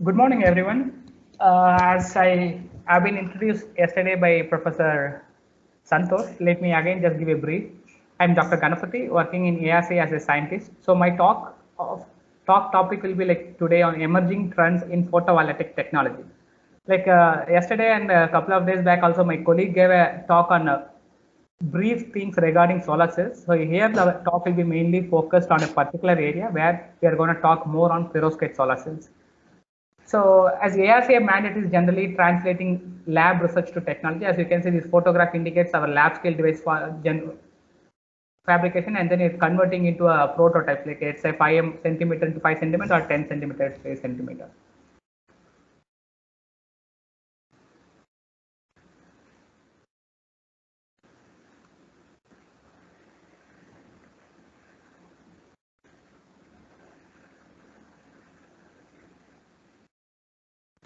Good morning, everyone. As I have been introduced yesterday by Professor Santosh, let me again just give a brief. I'm Dr. Ganapati, working in ARC as a scientist. So my talk topic will be like today on emerging trends in photovoltaic technology. Like yesterday and a couple of days back, also my colleague gave a talk on brief things regarding solar cells. So here the talk will be mainly focused on a particular area where we are going to talk more on perovskite solar cells. So as ARCA mandate is generally translating lab research to technology. As you can see, this photograph indicates our lab scale device for fabrication, and then it's converting into a prototype, like it's a 5 centimeter to 5 centimeter or 10 centimeter to 5 centimeter.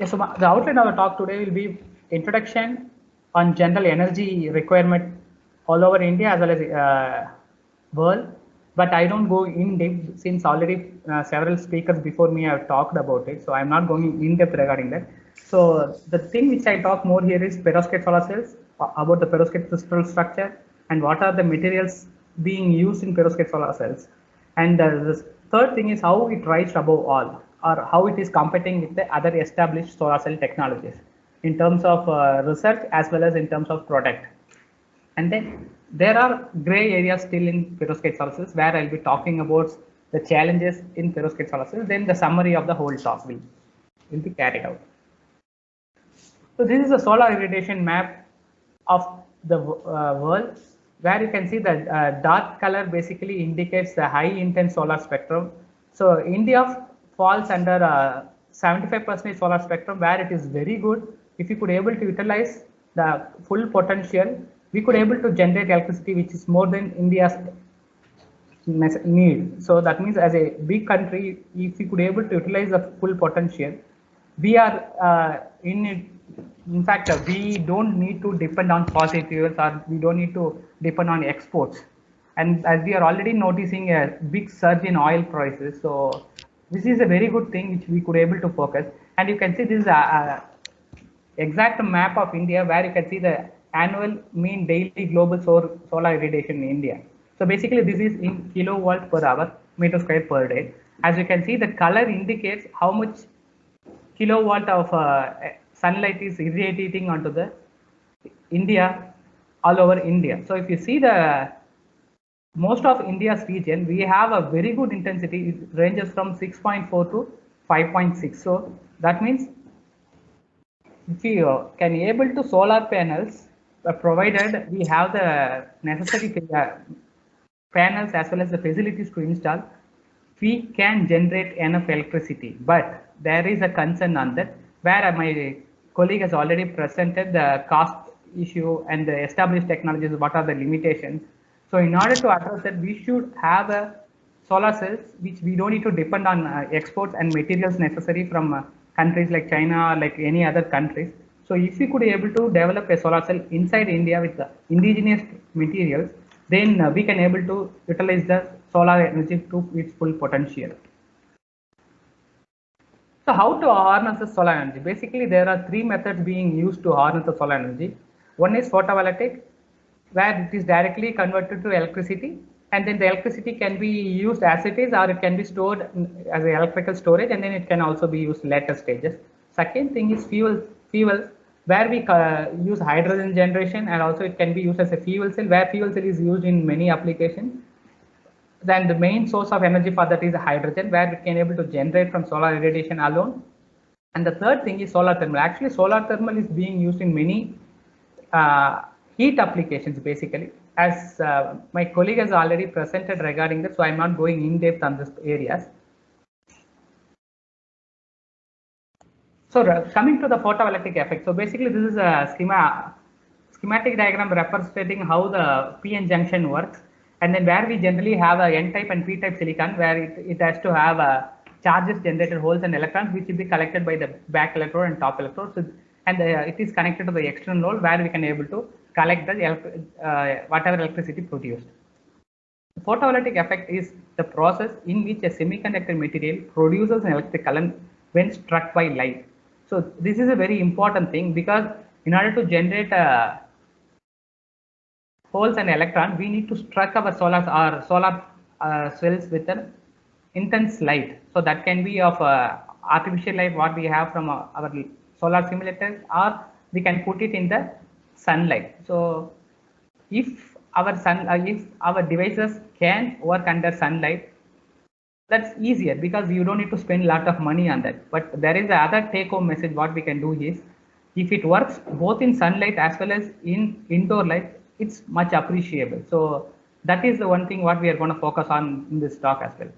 Yes, so the outline of the talk today will be introduction on general energy requirement all over India as well as world. But I don't go in depth since already several speakers before me have talked about it. So I'm not going in depth regarding that. So the thing which I talk more here is perovskite solar cells, about the perovskite crystal structure and what are the materials being used in perovskite solar cells. And the third thing is how it rises above all, or how it is competing with the other established solar cell technologies in terms of research as well as in terms of product. And then there are gray areas still in perovskite solar cells where I'll be talking about the challenges in perovskite solar cells. Then the summary of the whole talk will be carried out. So this is a solar irradiation map of the world, where you can see the dark color basically indicates the high intense solar spectrum. So India falls under 75% solar spectrum, where it is very good. If you could able to utilize the full potential, we could able to generate electricity which is more than India's need. So that means as a big country, if we could able to utilize the full potential, we are in fact we don't need to depend on fossil fuels, or we don't need to depend on exports. And as we are already noticing a big surge in oil prices, so this is a very good thing which we could able to focus. And you can see this is a exact map of India, where you can see the annual mean daily global solar irradiation in India. So basically this is in kilowatt per hour meter square per day. As you can see, the color indicates how much kilowatt of sunlight is irradiating onto the India, all over India. So if you see the most of India's region, we have a very good intensity. It ranges from 6.4 to 5.6. So that means if we can able to solar panels, provided we have the necessary panels as well as the facilities to install, we can generate enough electricity. But there is a concern on that, where my colleague has already presented the cost issue and the established technologies, what are the limitations. So in order to address that, we should have a solar cells which we don't need to depend on exports and materials necessary from countries like China or like any other countries. So if we could be able to develop a solar cell inside India with the indigenous materials, then we can able to utilize the solar energy to its full potential. So how to harness the solar energy? Basically, there are three methods being used to harness the solar energy. One is photovoltaic, where it is directly converted to electricity, and then the electricity can be used as it is, or it can be stored as an electrical storage, and then it can also be used later stages. Second thing is fuel, where we use hydrogen generation, and also it can be used as a fuel cell, where fuel cell is used in many applications. Then the main source of energy for that is hydrogen, where we can able to generate from solar irradiation alone. And the third thing is solar thermal. Actually, solar thermal is being used in many heat applications basically, as my colleague has already presented regarding this, so I'm not going in depth on this areas. So coming to the photovoltaic effect, so basically this is a schematic diagram representing how the PN junction works, and then where we generally have a N-type and P-type silicon, where it has to have charges generated, holes and electrons, which will be collected by the back electrode and top electrode. So, and it is connected to the external node, where we can able to collect the whatever electricity produced. The photovoltaic effect is the process in which a semiconductor material produces an electric current when struck by light. So this is a very important thing, because in order to generate holes and electron, we need to struck our solar cells with an intense light. So that can be of artificial light what we have from our solar simulators, or we can put it in the sunlight. So if if our devices can work under sunlight, that's easier, because you don't need to spend a lot of money on that. But there is the other take home message what we can do is, if it works both in sunlight as well as in indoor light, it's much appreciable. So that is the one thing what we are going to focus on in this talk as well.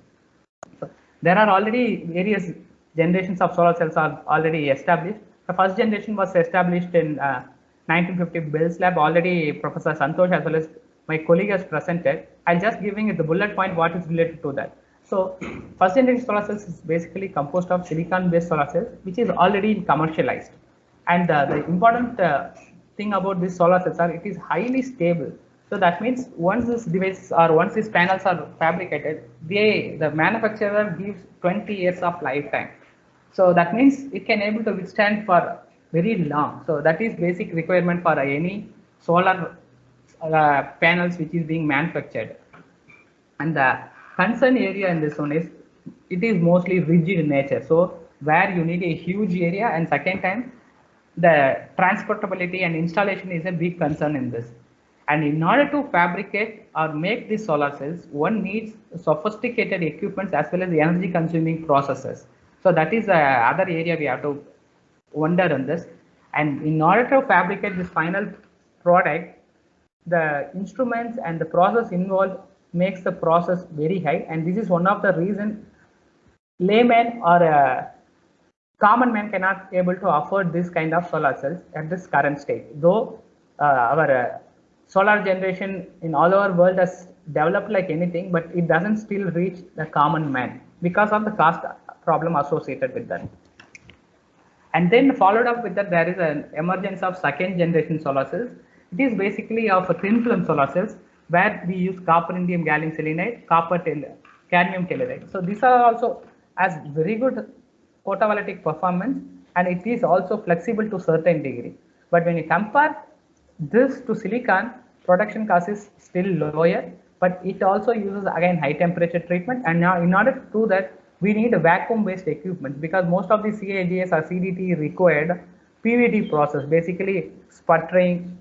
So there are already various generations of solar cells are already established. The first generation was established in 1950 Bell's lab. Already Professor Santosh as well as my colleague has presented. I'll just giving it the bullet point what is related to that. So first generation solar cells is basically composed of silicon based solar cells, which is already commercialized. And the important thing about these solar cells are it is highly stable. So that means once this device or once these panels are fabricated, the manufacturer gives 20 years of lifetime. So that means it can able to withstand for very long. So that is basic requirement for any solar panels which is being manufactured. And the concern area in this one is it is mostly rigid in nature. So where you need a huge area, and second time the transportability and installation is a big concern in this. And in order to fabricate or make these solar cells, one needs sophisticated equipments as well as energy consuming processes. So that is the other area we have to wonder on this. And in order to fabricate this final product, the instruments and the process involved makes the process very high. And this is one of the reason layman or common man cannot able to afford this kind of solar cells at this current stage. Though our solar generation in all over world has developed like anything, but it doesn't still reach the common man because of the cost problem associated with that. And then followed up with that, there is an emergence of second generation solar cells. It is basically of a thin film solar cells where we use copper, indium, gallium selenide, cadmium telluride. So these are also has very good photovoltaic performance, and it is also flexible to certain degree. But when you compare this to silicon, production cost is still lower, but it also uses again high temperature treatment. And now in order to do that, we need a vacuum based equipment, because most of the CAGS or CDT required PVD process, basically sputtering,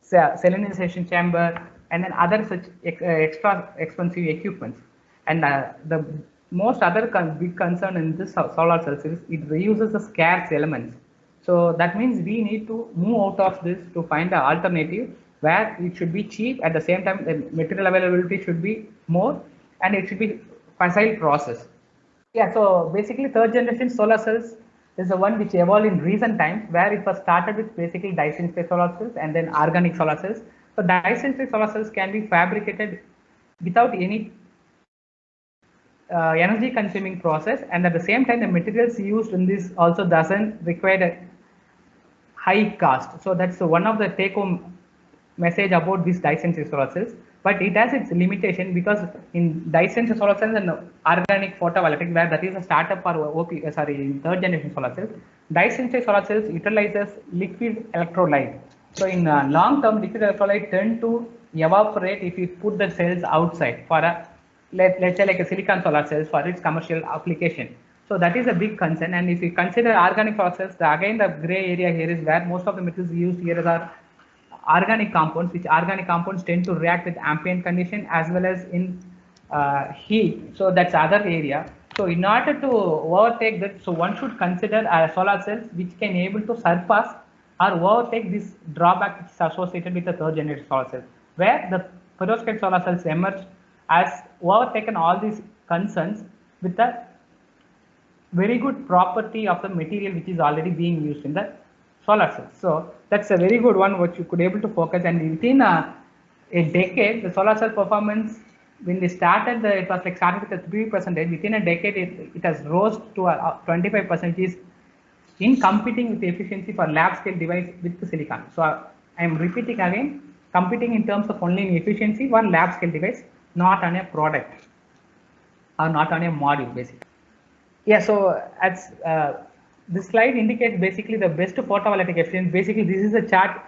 salinization chamber, and then other such extra expensive equipments. And the most other big concern in this solar cells is it reuses the scarce elements. So that means we need to move out of this to find an alternative where it should be cheap, at the same time the material availability should be more, and it should be facile process. Yeah, so basically third generation solar cells is the one which evolved in recent times, where it was started with basically Dyson spray solar cells and then organic solar cells. So Dyson spray solar cells can be fabricated without any energy consuming process, and at the same time the materials used in this also doesn't require a high cost. So that's one of the take home message about these Dyson solar cells. But it has its limitation, because in Dyson solar cells and organic photovoltaic, where that is a startup for third generation solar cells, Dyson solar cells utilizes liquid electrolyte. So in long term, liquid electrolyte tend to evaporate if you put the cells outside for a let's say like a silicon solar cells for its commercial application. So that is a big concern. And if you consider organic solar cells, again the gray area here is where most of the materials used here are organic compounds, which organic compounds tend to react with ambient condition as well as in heat. So that's other area. So in order to overtake that, so one should consider solar cells which can able to surpass or overtake this drawback which is associated with the third generation solar cells, where the perovskite solar cells emerged as overtaken all these concerns with the very good property of the material which is already being used in the solar cells. So that's a very good one which you could able to focus. And within a decade, the solar cell performance, when they started, it was like started with a 3%. Within a decade, it has rose to 25%, is in competing with the efficiency for lab scale device with the silicon. So I am repeating again, competing in terms of only in efficiency for lab scale device, not on a product or not on a module basically. Yeah, so as this slide indicates basically the best photovoltaic efficiency. Basically, this is a chart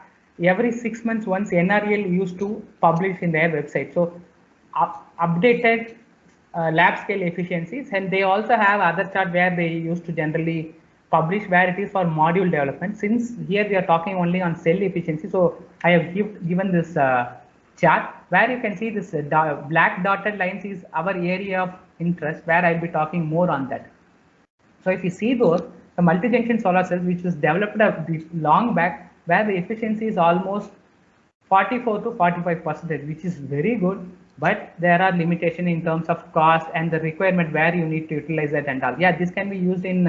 every 6 months once NREL used to publish in their website. So updated lab scale efficiencies, and they also have other chart where they used to generally publish where it is for module development. Since here we are talking only on cell efficiency, so I have given this chart where you can see this black dotted lines is our area of interest, where I'll be talking more on that. So if you see those, the multi-junction solar cells, which was developed a long back, where the efficiency is almost 44 to 45%, which is very good, but there are limitations in terms of cost and the requirement where you need to utilize that and all. Yeah, this can be used in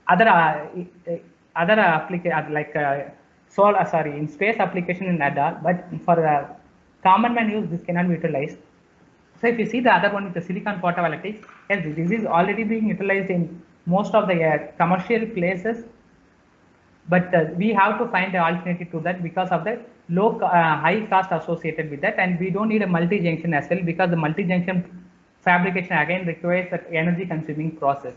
other application like solar, sorry, in space application in ADAL, but for common man use, this cannot be utilized. So if you see the other one with the silicon photovoltaics, yes, this is already being utilized in most of the commercial places, but we have to find an alternative to that because of the high cost associated with that, and we don't need a multi-junction as well, because the multi-junction fabrication again requires an energy consuming process.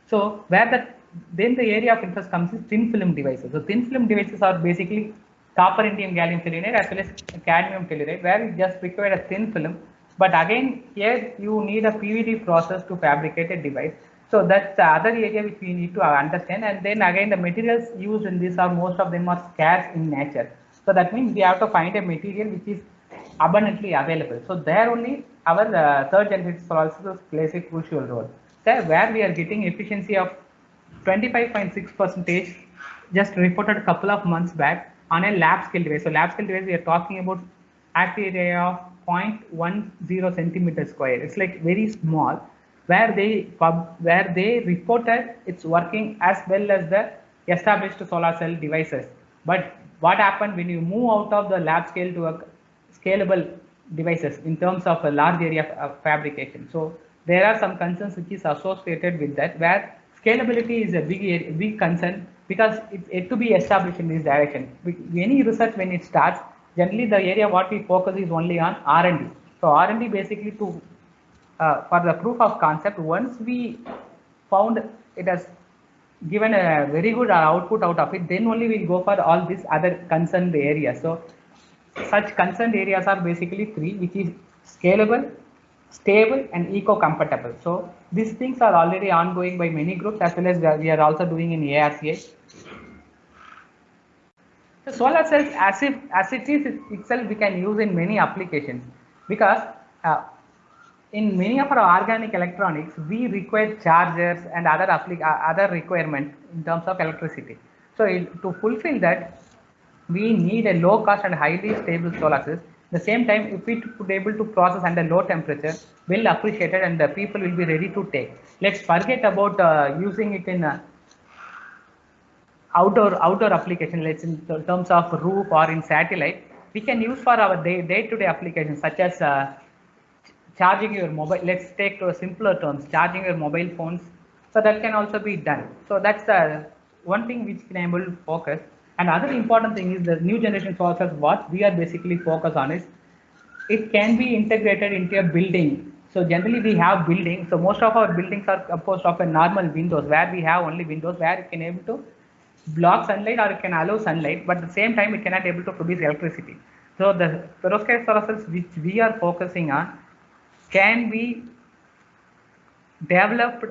So where that, then the area of interest comes is thin film devices. So thin film devices are basically copper, indium, gallium selenide as well as cadmium telluride, where you just require a thin film. But again, here you need a PVD process to fabricate a device. So that's the other area which we need to understand. And then again, the materials used in this are, most of them are scarce in nature. So that means we have to find a material which is abundantly available. So there only our third generation solar cells plays a crucial role. There where we are getting efficiency of 25.6% just reported a couple of months back on a lab scale device. So lab scale device, we are talking about active area of 0.10 centimeter square. It's like very small, where they reported it's working as well as the established solar cell devices. But what happened when you move out of the lab scale to a scalable devices in terms of a large area of fabrication? So there are some concerns which is associated with that, where scalability is a big concern, because it's yet to be established in this direction. Any research when it starts, generally the area what we focus is only on R&D. So R&D basically to for the proof of concept, once we found it has given a very good output out of it, then only we'll go for all these other concerned areas. So such concerned areas are basically three, which is scalable, stable, and eco-compatible. So these things are already ongoing by many groups, as well as we are also doing in ARCA. The solar cells, as it is itself, we can use in many applications, because in many of our organic electronics, we require chargers and other requirements in terms of electricity. So to fulfill that, we need a low cost and highly stable solar cells. At the same time, if we could able to process under low temperature, well appreciated, and the people will be ready to take. Let's forget about using it in outdoor application. Let's in terms of roof or in satellite, we can use for our day-to-day applications, such as charging your mobile. Let's take to a simpler terms, charging your mobile phones. So that can also be done. So that's the one thing which can able to focus. And other important thing is the new generation solar cells. What we are basically focused on is it can be integrated into a building. So generally we have buildings. So most of our buildings are composed of a normal windows, where we have only windows where it can able to block sunlight or it can allow sunlight, but at the same time it cannot able to produce electricity. So the perovskite solar cells which we are focusing on can be developed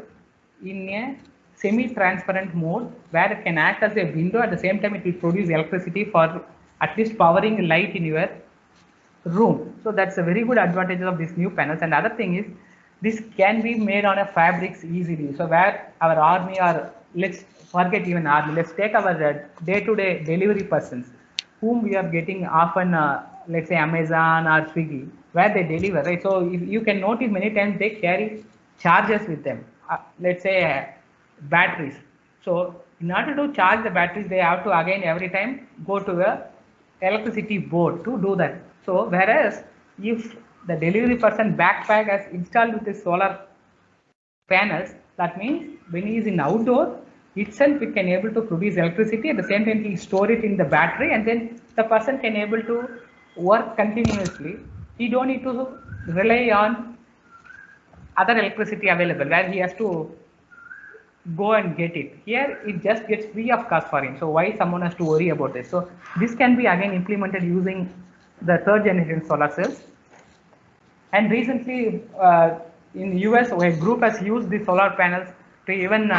in a semi-transparent mode, where it can act as a window. At the same time, it will produce electricity for at least powering light in your room. So that's a very good advantage of these new panels. And other thing is, this can be made on a fabrics easily. So where our army, or let's forget even army, let's take our day-to-day delivery persons, whom we are getting often, let's say Amazon or Swiggy, where they deliver, right? So if you can notice many times they carry chargers with them, let's say batteries. So in order to charge the batteries, they have to again every time go to a electricity board to do that. So whereas if the delivery person backpack has installed with the solar panels, that means when he is in outdoor itself, it can able to produce electricity. At the same time, he store it in the battery, and then the person can able to work continuously. He don't need to rely on other electricity available, where he has to go and get it. Here it just gets free of cost for him. So why someone has to worry about this? So this can be again implemented using the third generation solar cells. And recently in US, a group has used the solar panels to even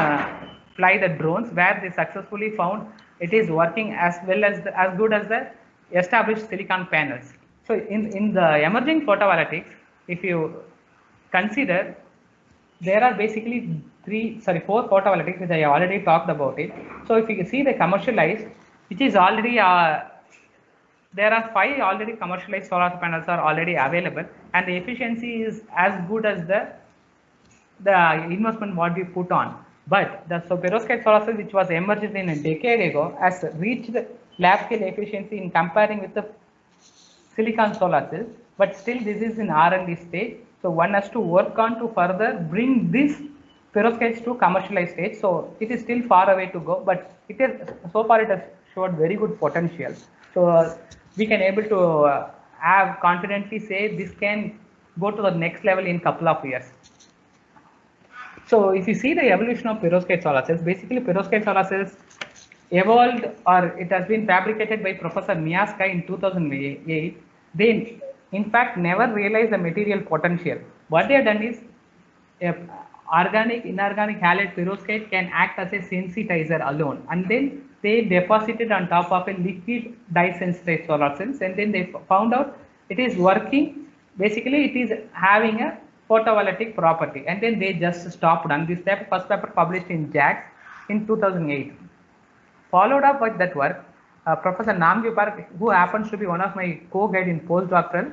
fly the drones, where they successfully found it is working as well as as good as the established silicon panels. So in the emerging photovoltaics, if you consider, there are basically four photovoltaics, which I already talked about it. So if you see the commercialized, which is already there are 5 already commercialized solar panels are already available, and the efficiency is as good as the investment what we put on. But the perovskite solar cell, which was emerged in a decade ago, has reached lab scale efficiency in comparing with the silicon solar cells, but still this is in R&D stage. So one has to work on to further bring this perovskites to commercialized stage. So it is still far away to go, but it is, so far it has showed very good potential. So we can able to have confidently say this can go to the next level in couple of years. So if you see the evolution of perovskite solar cells, basically perovskite solar cells evolved, or it has been fabricated by Professor Miyaska in 2008. They in fact never realized the material potential. What they have done is, organic inorganic halide perovskite can act as a sensitizer alone, and then they deposited on top of a liquid dye sensitized solar cells, and then they found out it is working. Basically it is having a photovoltaic property, and then they just stopped. And this first paper published in JACS in 2008. Followed up with that work, Professor Namgyu Park, who happens to be one of my co-guide in postdoctoral.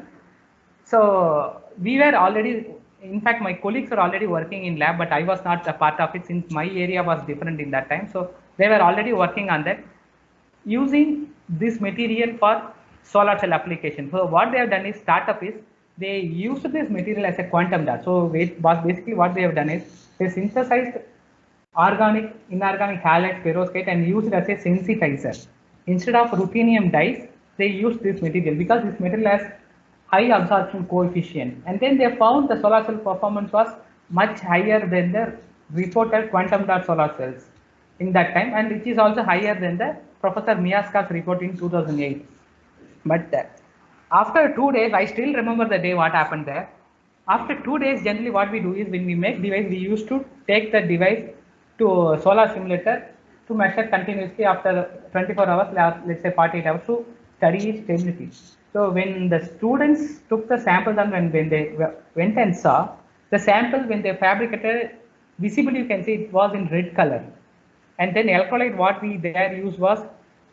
So we were already, in fact, my colleagues were already working in lab, but I was not a part of it since my area was different in that time. So they were already working on that, using this material for solar cell application. So what they have done is, startup is, they used this material as a quantum dot. So basically what they have done is, they synthesized organic, inorganic halide perovskite and used it as a sensitizer. Instead of ruthenium dyes, they used this material because this material has high absorption coefficient. And then they found the solar cell performance was much higher than the reported quantum dot solar cells in that time, and which is also higher than the Professor Miyaska's report in 2008. But after 2 days, I still remember the day what happened there. After 2 days, generally what we do is, when we make device, we used to take the device to a solar simulator to measure continuously after 24 hours, let's say 48 hours, to study its stability. So when the students took the samples, and when they went and saw the sample, when they fabricated, visibly you can see it was in red color. And then electrolyte what we there used was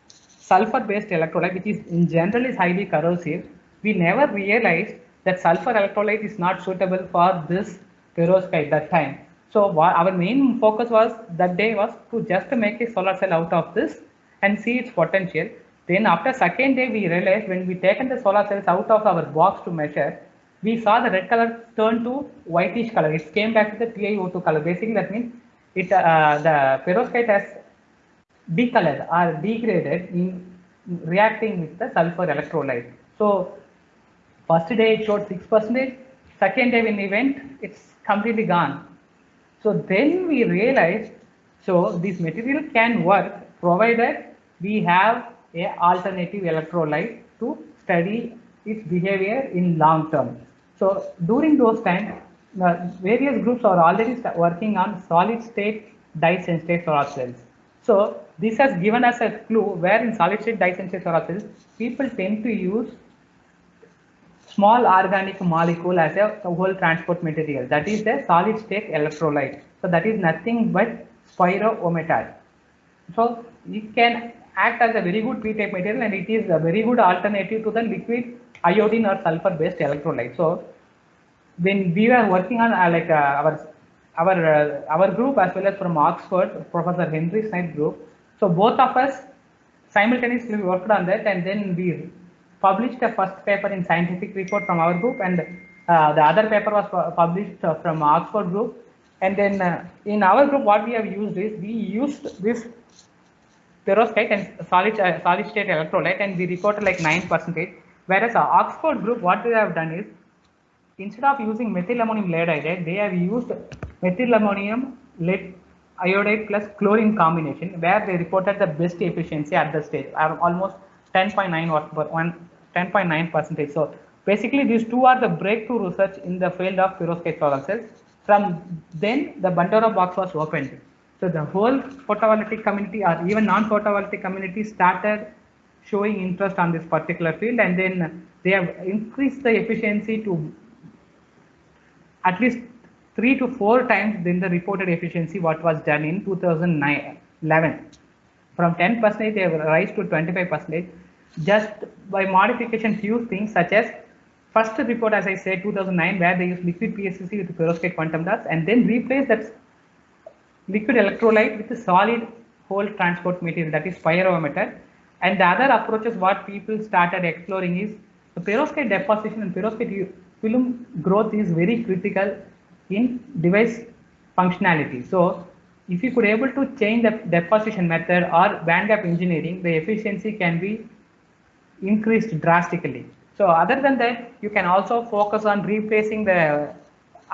sulfur based electrolyte, which is in general is highly corrosive. We never realized that sulfur electrolyte is not suitable for this perovskite that time. So our main focus was that day was to just make a solar cell out of this and see its potential. Then after second day, we realized when we taken the solar cells out of our box to measure, we saw the red color turn to whitish color. It came back to the TiO2 color. Basically that means it the perovskite has decolored or degraded in reacting with the sulfur electrolyte. So first day it showed 6%, second day when we went, it's completely gone. So then we realized, so this material can work provided we have a alternative electrolyte to study its behavior in long term. So during those times, various groups are already working on solid state dye sensitized solar cells. So this has given us a clue where in solid state dye sensitized solar cells, people tend to use small organic molecule as a whole transport material. That is the solid state electrolyte. So that is nothing but spirometall. So it can act as a very good p-type material, and it is a very good alternative to the liquid iodine or sulfur based electrolyte. So when we were working on our group, as well as from Oxford, Professor Henry Snight group, so both of us simultaneously worked on that, and then we published a first paper in scientific report from our group, and the other paper was published from Oxford group. And then in our group, what we have used is, we used this perovskite and solid state electrolyte, and we reported like 9%. Whereas Oxford group, what they have done is, instead of using methyl ammonium lead iodide, they have used methyl ammonium lead iodide plus chlorine combination, where they reported the best efficiency at the stage, almost 10.9 or 10.9 percentage. So basically, these two are the breakthrough research in the field of perovskite solar cells. From then, the Pandora box was opened. So the whole photovoltaic community, or even non-photovoltaic community, started showing interest on this particular field, and then they have increased the efficiency to at least 3 to 4 times than the reported efficiency what was done in 2011. From 10% they have rise to 25% just by modification few things, such as first report, as I said, 2009, where they used liquid PSCC with perovskite quantum dots and then replace that liquid electrolyte with a solid whole transport material, that is pyrometer. And the other approaches what people started exploring is the perovskite deposition and perovskite film growth is very critical in device functionality. So if you could able to change the deposition method or band gap engineering, the efficiency can be increased drastically. So other than that, you can also focus on replacing the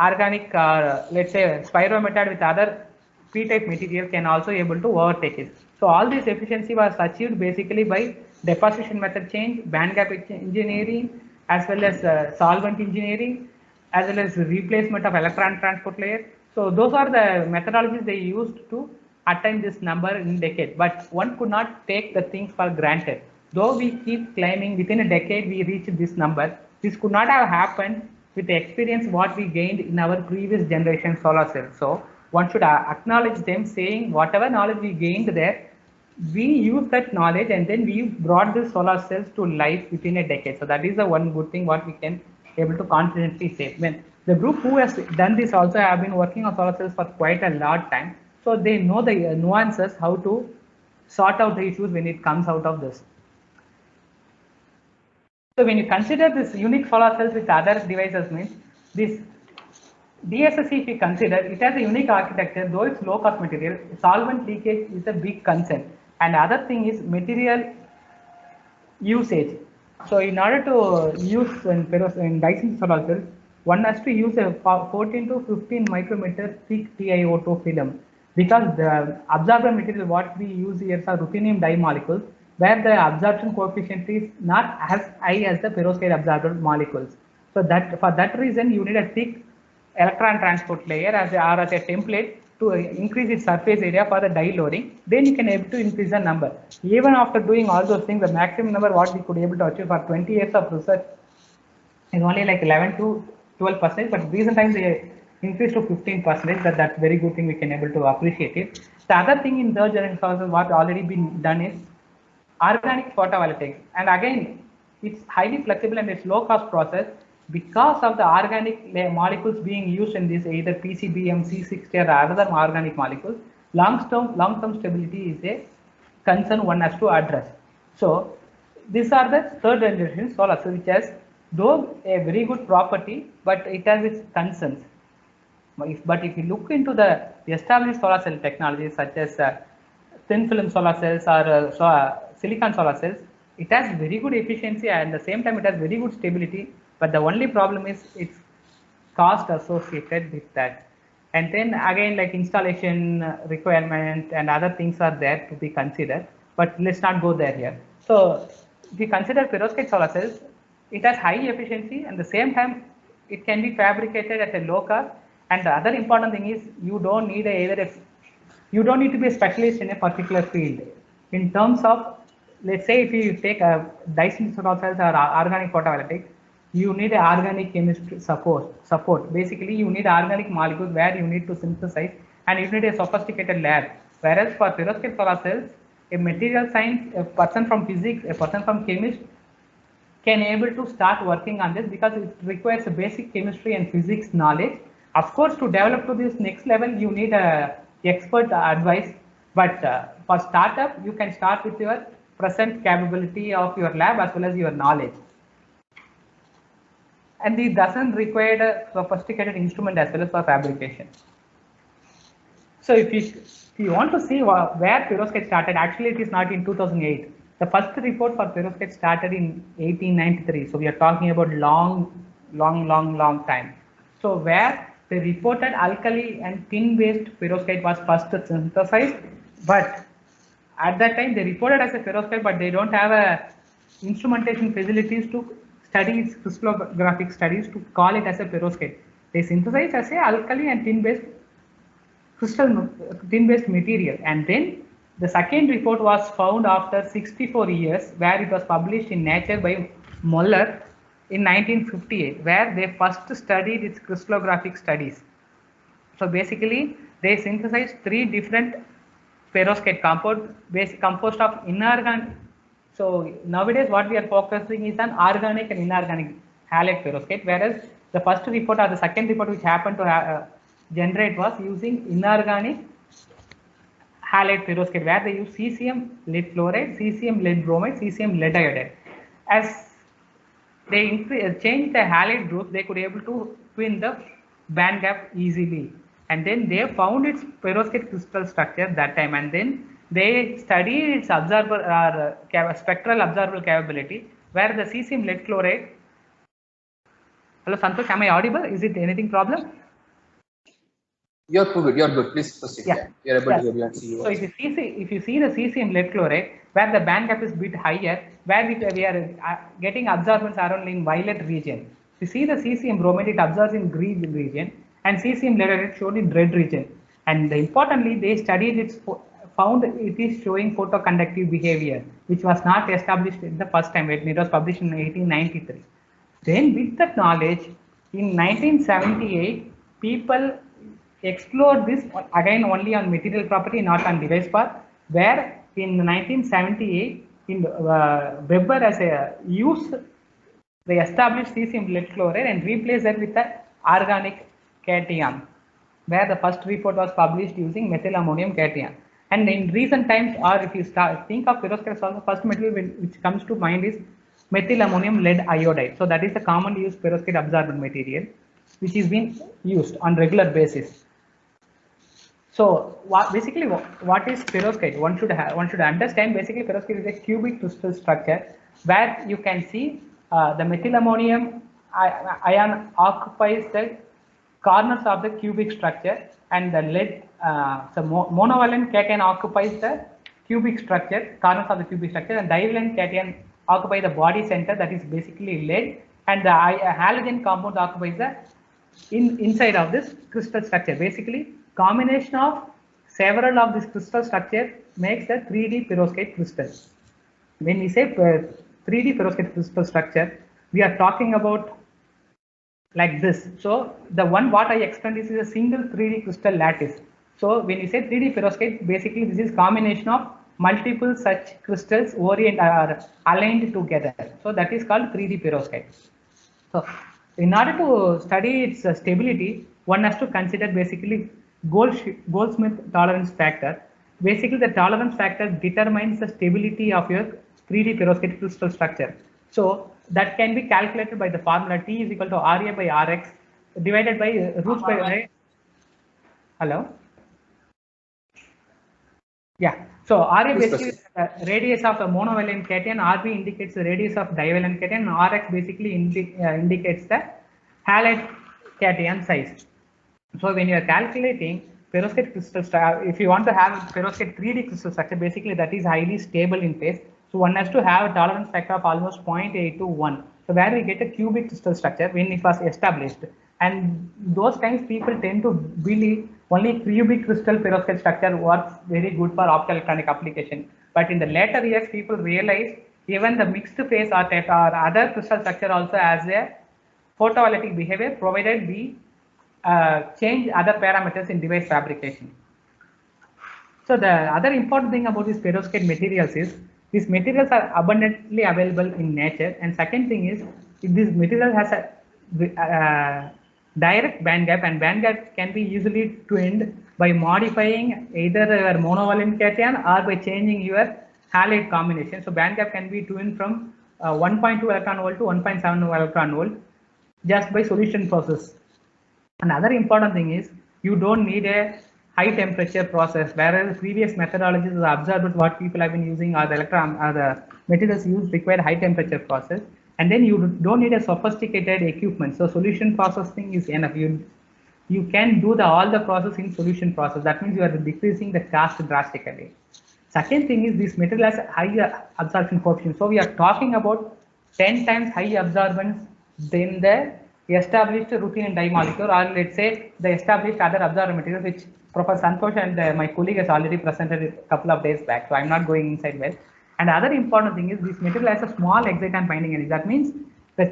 organic, let's say, spirometallurgy with other P-type material can also able to overtake it. So all this efficiency was achieved basically by deposition method change, band gap engineering, as well as solvent engineering, as well as replacement of electron transport layer. So those are the methodologies they used to attain this number in decade. But one could not take the things for granted. Though we keep claiming within a decade we reached this number, this could not have happened with the experience what we gained in our previous generation solar cells. So one should acknowledge them, saying whatever knowledge we gained there, we use that knowledge and then we brought the solar cells to life within a decade. So that is the one good thing what we can able to confidently say. When the group who has done this also have been working on solar cells for quite a lot time, so they know the nuances how to sort out the issues when it comes out of this. So when you consider this unique solar cells with other devices, means this DSSC, if you consider, it has a unique architecture, though it's low cost material, solvent leakage is a big concern. And other thing is material usage. So in order to use in Dyson solar cells, one has to use a 14 to 15 micrometer thick TiO2 film, because the absorbent material what we use here are ruthenium dye molecules, where the absorption coefficient is not as high as the perovskite absorbent molecules. So that for that reason you need a thick electron transport layer as a template to increase its surface area for the dye loading. Then you can able to increase the number. Even after doing all those things, the maximum number what we could able to achieve for 20 years of research is only like 11 to 12%, but recent times they increased to 15%. That's very good thing we can able to appreciate it. The other thing in third generation solar cells what already been done is organic photovoltaics, and again it's highly flexible and it's low cost process because of the organic molecules being used in this, either PCBM, C60 or other organic molecules. Long-term stability is a concern one has to address. So these are the third generation solar cells, which has though a very good property, but it has its concerns. But if you look into the established solar cell technologies such as thin film solar cells or silicon solar cells, it has very good efficiency and at the same time it has very good stability. But the only problem is its cost associated with that. And then again, like installation requirement and other things are there to be considered. But let's not go there here. So if you consider perovskite solar cells, it has high efficiency and at the same time it can be fabricated at a low cost. And the other important thing is you don't need you don't need to be a specialist in a particular field. In terms of, let's say if you take a Dyson solar cells or organic photovoltaics, you need an organic chemistry support. Basically, you need organic molecules where you need to synthesize, and you need a sophisticated lab. Whereas for perovskite solar cells, a material science, a person from physics, a person from chemistry can able to start working on this because it requires a basic chemistry and physics knowledge. Of course, to develop to this next level, you need a expert advice. But for startup, you can start with your present capability of your lab as well as your knowledge. And it doesn't require a sophisticated instrument as well as for fabrication. So if you want to see where perovskite started, actually it is not in 2008. The first report for perovskite started in 1893. So we are talking about long time. So where they reported alkali and tin-based perovskite was first synthesized, but at that time they reported as a perovskite, but they don't have a instrumentation facilities to study its crystallographic studies to call it as a perovskite. They synthesized as a alkali and tin-based tin-based material, and then the second report was found after 64 years, where it was published in Nature by Moller in 1958, where they first studied its crystallographic studies. So basically, they synthesized three different perovskite composed of inorganic. So nowadays, what we are focusing is on organic and inorganic halide perovskite, whereas the first report or the second report which happened to generate was using inorganic halide perovskite, where they use cesium lead fluoride, cesium lead bromide, cesium lead iodide. As they changed the halide group, they could able to twin the band gap easily, and then they found its perovskite crystal structure that time, and then they studied its spectral observable capability, where the cesium lead fluoride. Hello Santosh, am I audible? Is it anything problem? You're good. You're good. Please proceed. Yeah. You're able to hear you and see you. So if you see the cesium lead chloride, where the band gap is bit higher, where we are getting absorbance around in violet region. You see the cesium bromide, it absorbs in green region, and cesium lead iodide shown in red region. And importantly, they studied its found it is showing photoconductive behavior, which was not established in the first time. It was published in 1893. Then with that knowledge, in 1978, people explored this again only on material property, not on device path, where in 1978, in Weber as a use, they established cesium lead chloride and replaced that with the organic cation, where the first report was published using methyl ammonium cation. And in recent times, or if you think of perovskite, also first material which comes to mind is methyl ammonium lead iodide. So that is the commonly used perovskite absorbent material, which is being used on regular basis. So basically what is perovskite? One should understand basically perovskite is a cubic crystal structure, where you can see the methyl ammonium ion occupies the corners of the cubic structure, and the lead so monovalent cation occupies the cubic structure, corners of the cubic structure, and divalent cation occupy the body center, that is basically lead, and the halogen compound occupies the inside of this crystal structure. Basically, combination of several of this crystal structure makes a 3D perovskite crystal. When we say 3D perovskite crystal structure, we are talking about like this. So the one what I explained is a single 3D crystal lattice. So when you say 3D perovskite, basically this is combination of multiple such crystals are aligned together. So that is called 3D perovskite. So in order to study its stability, one has to consider basically Goldsmith tolerance factor. Basically, the tolerance factor determines the stability of your 3D perovskite crystal structure. So that can be calculated by the formula T is equal to Ra by Rx divided by roots by. Hello. Yeah. So Ra basically is the radius of a monovalent cation, Rb indicates the radius of divalent cation, and Rx basically indicates the halide cation size. So when you are calculating perovskite crystal structure, if you want to have perovskite 3D crystal structure, basically that is highly stable in phase. So one has to have a tolerance factor of almost 0.8 to 1. So where we get a cubic crystal structure when it was established. And those times people tend to believe only cubic crystal perovskite structure works very good for optoelectronic application. But in the later years, people realized even the mixed phase or other crystal structure also has a photovoltaic behavior, provided we change other parameters in device fabrication. So the other important thing about these perovskite materials is these materials are abundantly available in nature, and second thing is this material has a direct band gap, and band gap can be easily twinned by modifying either your monovalent cation or by changing your halide combination. So band gap can be twinned from 1.2 electron volt to 1.7 electron volt just by solution process. Another important thing is you don't need a high temperature process, whereas previous methodologies of observers what people have been using or the materials used require high temperature process, and then you don't need a sophisticated equipment. So solution processing is enough. You you can do all the process in solution process. That means you are decreasing the cost drastically. Second thing is this material has high absorption coefficient. So we are talking about 10 times high absorbance than the established routine dye molecule, or let's say the established other absorbent materials, which Professor Santosh and my colleague has already presented a couple of days back. So I'm not going inside well. And the other important thing is this material has a small exciton binding energy. That means that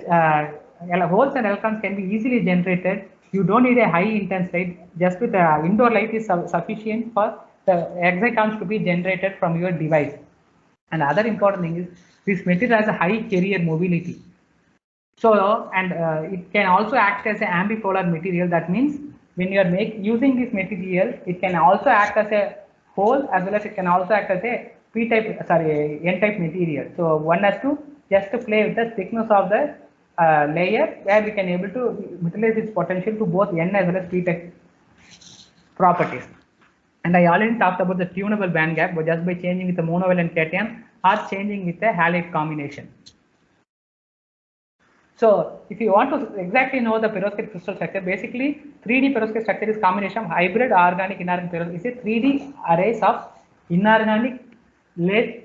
holes and electrons can be easily generated. You don't need a high intense light. Just with indoor light is sufficient for the excitons to be generated from your device. And the other important thing is this material has a high carrier mobility. So, and it can also act as an ambipolar material. That means when you are using this material, it can also act as a hole, as well as it can also act as a N-type material. So one has to just play with the thickness of the layer, where we can able to utilize its potential to both N as well as P-type properties. And I already talked about the tunable band gap, but just by changing with the monovalent cation or changing with the halide combination. So if you want to exactly know the perovskite crystal structure, basically 3D perovskite structure is combination of hybrid organic inorganic perovskite. It's a 3D arrays of inorganic lead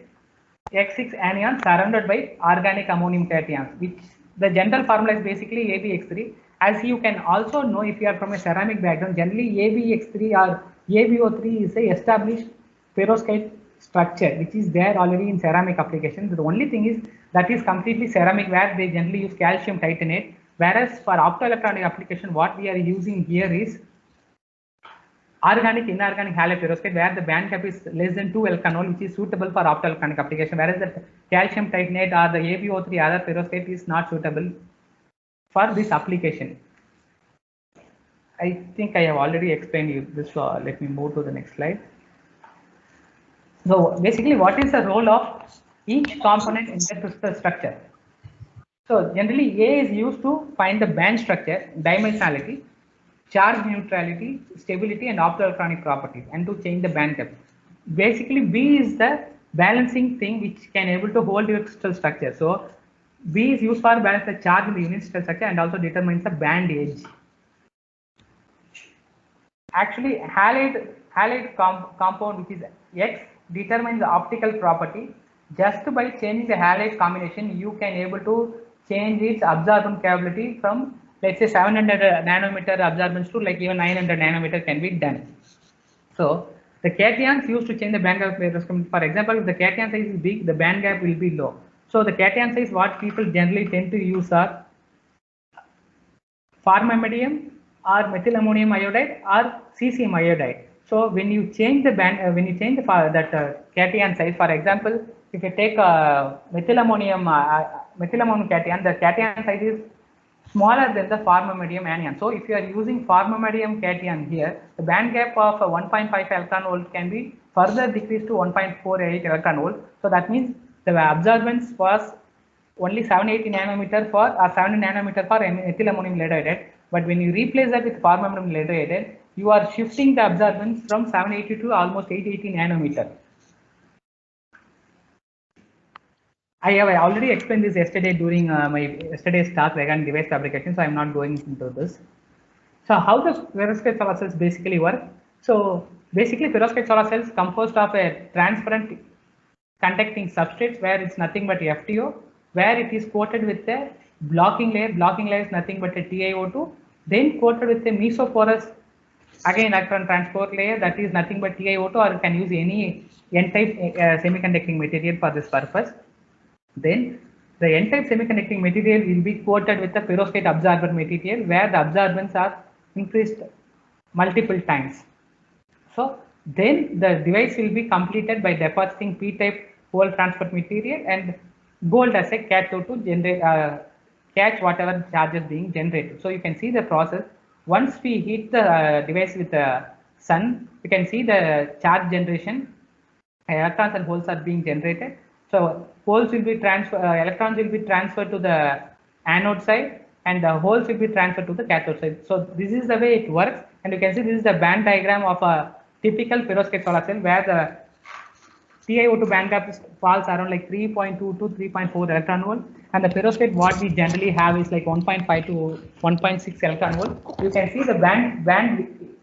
X6 anions surrounded by organic ammonium cations, which the general formula is basically AbX3. As you can also know, if you are from a ceramic background, generally AbX3 or AbO3 is a established perovskite structure, which is there already in ceramic application. The only thing is that is completely ceramic, where they generally use calcium titanate, whereas for optoelectronic application, what we are using here is organic inorganic halide perovskite, where the band gap is less than 2 electron volt, which is suitable for optoelectronic application, whereas the calcium titanate or the AbO3 other perovskite is not suitable for this application. I think I have already explained you this, so let me move to the next slide. So basically, what is the role of each component in the crystal structure? So generally, A is used to find the band structure, dimensionality, charge neutrality, stability, and optoelectronic properties, and to change the band gap. Basically, B is the balancing thing which can able to hold your crystal structure. So B is used for balance the charge in the unit crystal structure and also determines the band edge. Actually, halide compound, which is X, determines the optical property. Just by changing the halide combination, you can able to change its absorbance capability from, let's say, 700 nanometer absorbance to like even 900 nanometer can be done. So the cations used to change the band gap. For example, if the cation size is big, the band gap will be low. So the cation size what people generally tend to use are formamidinium or methylammonium iodide or cesium iodide. So when you change the band, when you change the cation size, for example, if you take methylammonium cation, the cation size is smaller than the formamidinium anion. So if you are using formamidinium cation here, the band gap of 1.5 electron volt can be further decreased to 1.48 electron volt. So that means the absorbance was only 780 nanometer for or 7 nanometer for methylammonium lead iodide. But when you replace that with formamidinium lead iodide, you are shifting the absorbance from 780 to almost 880 nanometer. I have already explained this yesterday during my yesterday's talk regarding device fabrication, so I am not going into this. So how does perovskite solar cells basically work? So basically, perovskite solar cells composed of a transparent conducting substrates where it's nothing but FTO, where it is coated with a blocking layer. Blocking layer is nothing but a TiO2, then coated with a mesoporous, again electron transport layer, that is nothing but TiO2, or you can use any N-type semiconducting material for this purpose. Then the N-type semiconducting material will be coated with the perovskite absorbent material, where the absorbance are increased multiple times. So then the device will be completed by depositing P-type hole transport material and gold as a cathode to generate catch whatever charges being generated. So you can see the process. Once we heat the device with the sun, you can see the charge generation. Electrons and holes are being generated. So holes will be electrons will be transferred to the anode side, and the holes will be transferred to the cathode side. So this is the way it works, and you can see this is the band diagram of a typical perovskite solar cell, where the TiO2 band gap falls around like 3.2 to 3.4 electron volt, and the perovskite what we generally have is like 1.5 to 1.6 electron volt. You can see the band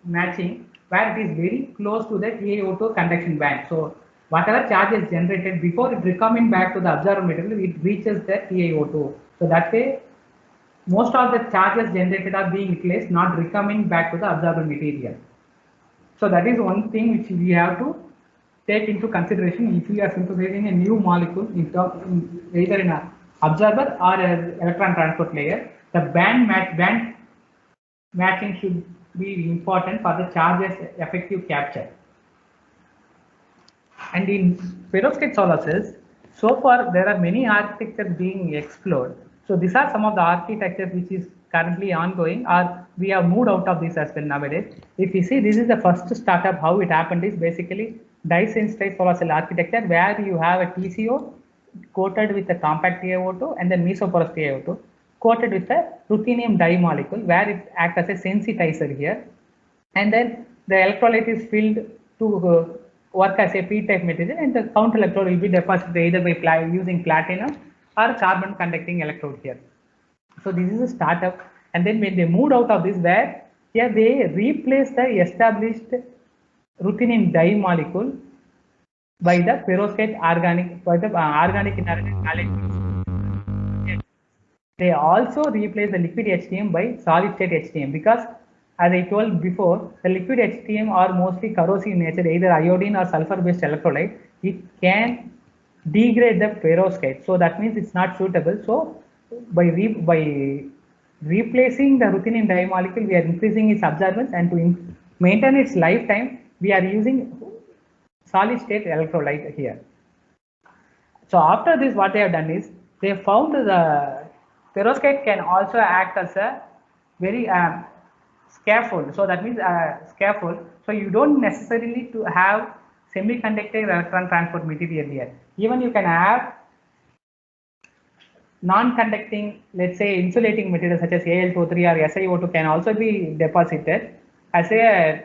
matching where it is very close to the TiO2 conduction band. So whatever charge is generated before it coming back to the absorber material, it reaches the TiO2. So that way, most of the charges generated are being replaced, not recoming back to the absorber material. So that is one thing which we have to take into consideration if we are synthesizing a new molecule either in an absorber or an electron transport layer. The band matching should be important for the charges effective capture. And in perovskite solar cells, so far there are many architectures being explored. So these are some of the architectures which is currently ongoing, or we have moved out of this as well nowadays. If you see, this is the first startup. How it happened is basically dye-sensitized solar cell architecture, where you have a TCO coated with a compact TiO2 and then mesoporous TiO2 coated with a ruthenium dye molecule, where it acts as a sensitizer here, and then the electrolyte is filled to work as a p-type material, and the counter electrode will be deposited either by using platinum or carbon conducting electrode here. So this is a startup, and then when they moved out of this, where here they replaced the established ruthenium dye molecule by the perovskite organic, by the organic inorganic malate. They also replace the liquid HTM by solid state HTM, because as I told before, the liquid HTM are mostly corrosive in nature, either iodine or sulfur based electrolyte. It can degrade the perovskite, so that means it's not suitable. So by replacing the ruthenium dye molecule, we are increasing its absorbance, and to maintain its lifetime, we are using solid state electrolyte here. So after this, what they have done is they found the perovskite can also act as a very scaffold. So that means scaffold. So you don't necessarily to have semiconductor electron transport material here. Even you can have non-conducting, let's say insulating materials such as Al2O3 or SiO2 can also be deposited as a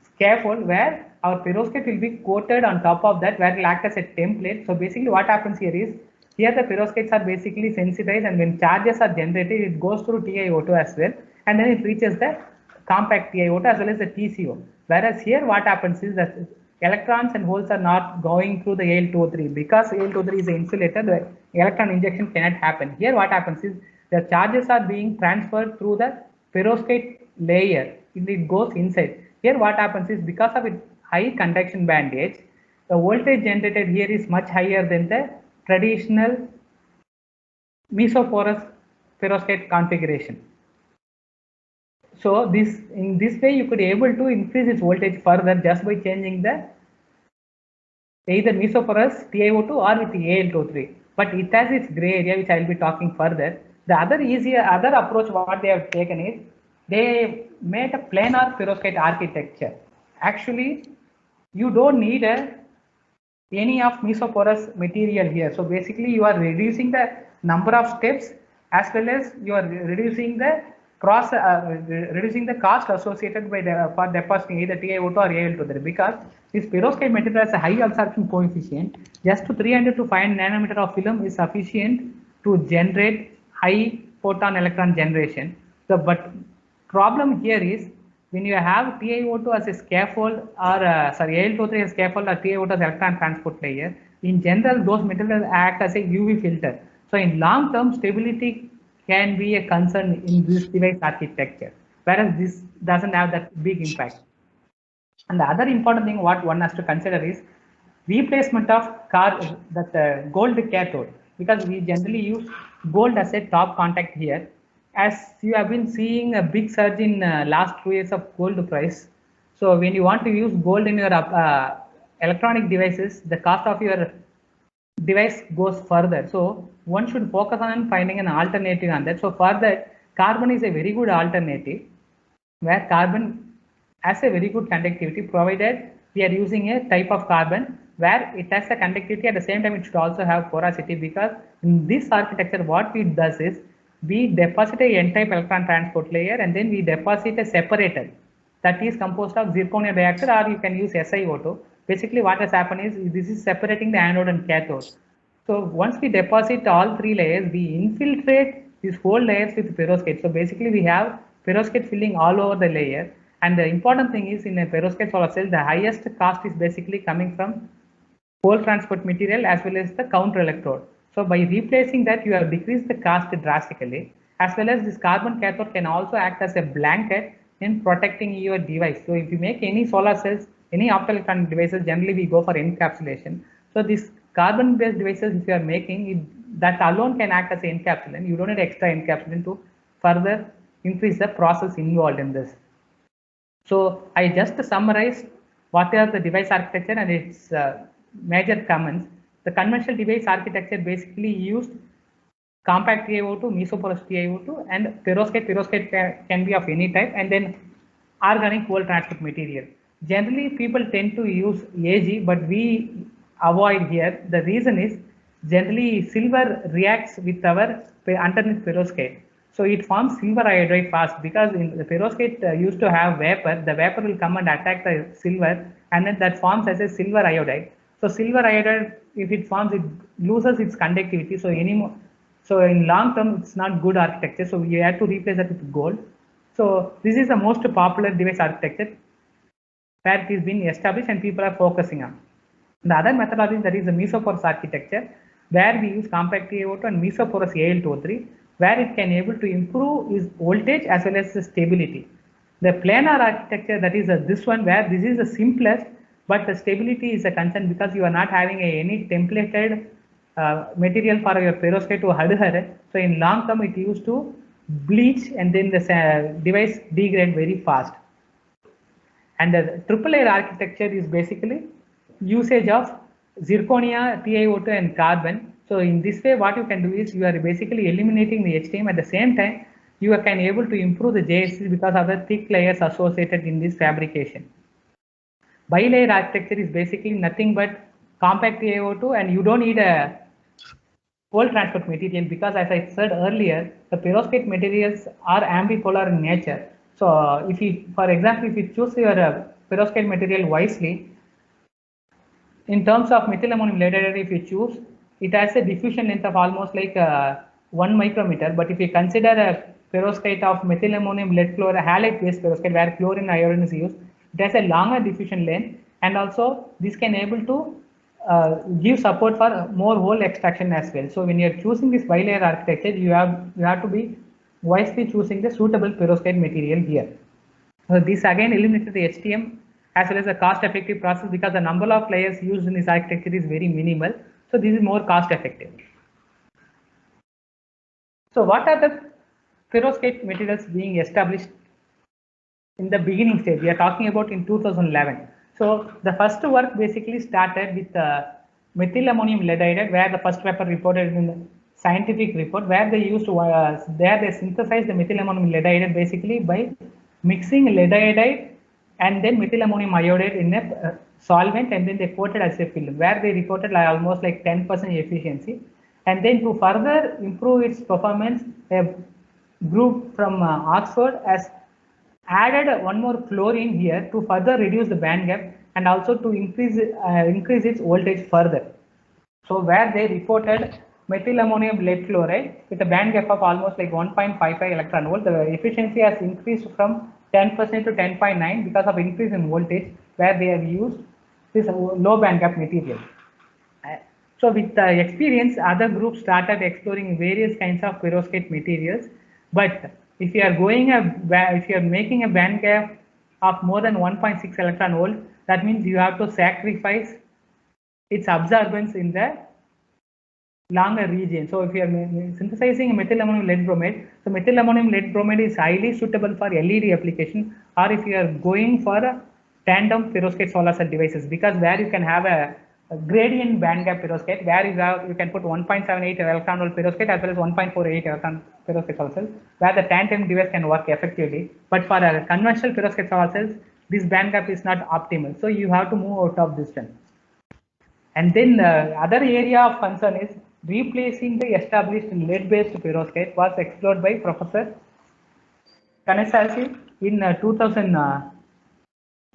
scaffold, where our perovskite will be coated on top of that, where it will act as a template. So basically what happens here is, here the perovskites are basically sensitized, and when charges are generated, it goes through TiO2 as well, and then it reaches the compact TiO2 as well as the TCO. Whereas here what happens is that electrons and holes are not going through the Al2O3, because Al2O3 is an insulator, the electron injection cannot happen. Here what happens is the charges are being transferred through the perovskite layer, it goes inside. Here what happens is, because of its high conduction bandage, the voltage generated here is much higher than the traditional mesoporous perovskite configuration. So in this way you could able to increase its voltage further just by changing the either mesoporous TiO2 or with the Al2O3. But it has its gray area, which I will be talking further. The other approach what they have taken is, they made a planar perovskite architecture. Actually, you don't need any of mesoporous material here. So basically you are reducing the number of steps, as well as you are reducing the cost associated by for depositing either TiO2 or Al2O3, because this perovskite material has a high absorption coefficient. Just to 300 to 500 nanometer of film is sufficient to generate high photon electron generation. So but problem here is, when you have TiO2 as a scaffold, or Al2O3 as a scaffold, or TiO2 as electron transport layer, in general those materials act as a UV filter. So in long term, stability can be a concern in this device architecture, whereas this doesn't have that big impact. And the other important thing what one has to consider is replacement of gold cathode, because we generally use gold as a top contact here. As you have been seeing a big surge in last 2 years of gold price. So when you want to use gold in your electronic devices, the cost of your device goes further. So one should focus on finding an alternative on that. So for that, carbon is a very good alternative, where carbon has a very good conductivity, provided we are using a type of carbon where it has a conductivity, at the same time it should also have porosity, because in this architecture what it does is, we deposit a n-type electron transport layer, and then we deposit a separator that is composed of zirconia dioxide, or you can use SiO2. basically what has happened is this is separating the anode and cathode. So once we deposit all three layers, we infiltrate these whole layers with perovskite. So basically we have perovskite filling all over the layer. And the important thing is in a perovskite solar cell, the highest cost is basically coming from pole transport material as well as the counter electrode. So by replacing that, you have decreased the cost drastically, as well as this carbon cathode can also act as a blanket in protecting your device. So if you make any solar cells, any optoelectronic devices, generally we go for encapsulation. So this carbon-based devices, if you are making, that alone can act as an encapsulant. You don't need extra encapsulant to further increase the process involved in this. So I just summarized what are the device architecture and its major comments. The conventional device architecture basically used compact TiO2, mesoporous TiO2, and perovskite. Perovskite can be of any type, and then organic whole transport material. Generally, people tend to use AG, but we avoid here. The reason is generally silver reacts with our underneath perovskite. So it forms silver iodide fast because in the perovskite used to have vapor. The vapor will come and attack the silver, and then that forms as a silver iodide. So silver iodide, if it forms, it loses its conductivity. So so in long term, it's not good architecture. So we have to replace that with gold. So this is the most popular device architecture where it is being established and people are focusing on. The other methodology, that is the mesoporous architecture, where we use compact TiO2 and mesoporous Al2O3, where it can able to improve its voltage as well as the stability. The planar architecture, that is this one, where this is the simplest, but the stability is a concern because you are not having any templated material for your perovskite to adhere. So in long term, it used to bleach and then the device degrade very fast. And the triple layer architecture is basically usage of zirconia, TiO2 and carbon. So in this way, what you can do is you are basically eliminating the HTM. At the same time, you can able to improve the JSC because of the thick layers associated in this fabrication. Bilayer architecture is basically nothing but compact TiO2, and you don't need a pole transport material because, as I said earlier, the perovskite materials are ambipolar in nature. So if you, for example, if you choose your perovskite material wisely, in terms of methyl ammonium lead, if you choose, it has a diffusion length of almost like 1 micrometer. But if you consider a perovskite of methyl ammonium lead chloride, halide based perovskite where chlorine iodine is used, it has a longer diffusion length, and also this can able to give support for more hole extraction as well. So when you are choosing this bilayer architecture, you have to be wisely choosing the suitable perovskite material here. So this again eliminated the HTM as well as a cost-effective process because the number of layers used in this architecture is very minimal. So this is more cost-effective. So what are the perovskite materials being established in the beginning stage? We are talking about in 2011. So the first work basically started with methyl ammonium lead iodide, where the first paper reported in the scientific report, where they used they synthesized the methyl ammonium lead iodide basically by mixing lead iodide and then methyl ammonium iodide in a solvent, and then they coated as a film, where they reported like almost like 10% efficiency. And then to further improve its performance, a group from Oxford has added one more chlorine here to further reduce the band gap and also to increase its voltage further. So where they reported methyl ammonium lead chloride with a band gap of almost like 1.55 electron volt, the efficiency has increased from 10% to 10.9 because of increase in voltage, where they have used this low band gap material. So with the experience, other groups started exploring various kinds of perovskite materials. But if you are if you are making a band gap of more than 1.6 electron volt, that means you have to sacrifice its absorbance in the longer region. So if you are synthesizing methyl ammonium lead bromide, so methyl ammonium lead bromide is highly suitable for LED application, or if you are going for a tandem perovskite solar cell devices, because where you can have a gradient band gap perovskite, where you can put 1.78 electron volt perovskite as well as 1.48 electron perovskite solar cell, where the tandem device can work effectively. But for a conventional perovskite solar cells, this band gap is not optimal. So you have to move out of this one. And then the other area of concern is replacing the established lead-based perovskite was explored by Professor Kanasashi in 2011.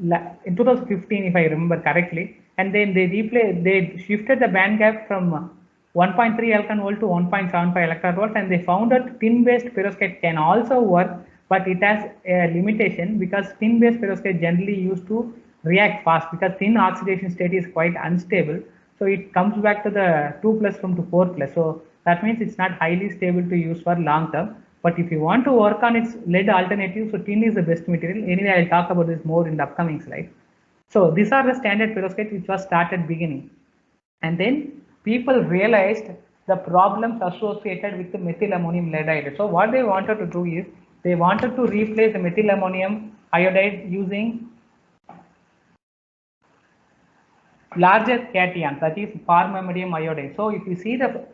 in 2015, if I remember correctly, and then they shifted the band gap from 1.3 electron volt to 1.75 electron volt, and they found that tin-based perovskite can also work, but it has a limitation because tin-based perovskite generally used to react fast because thin oxidation state is quite unstable. So it comes back to the 2 plus from to 4 plus. So that means it's not highly stable to use for long term. But if you want to work on its lead alternative, so tin is the best material. Anyway, I'll talk about this more in the upcoming slide. So these are the standard perovskite which was started beginning. And then people realized the problems associated with the methyl ammonium lead iodide. So what they wanted to do is they wanted to replace the methyl ammonium iodide using larger cation, that is formamidinium iodide. So if you see the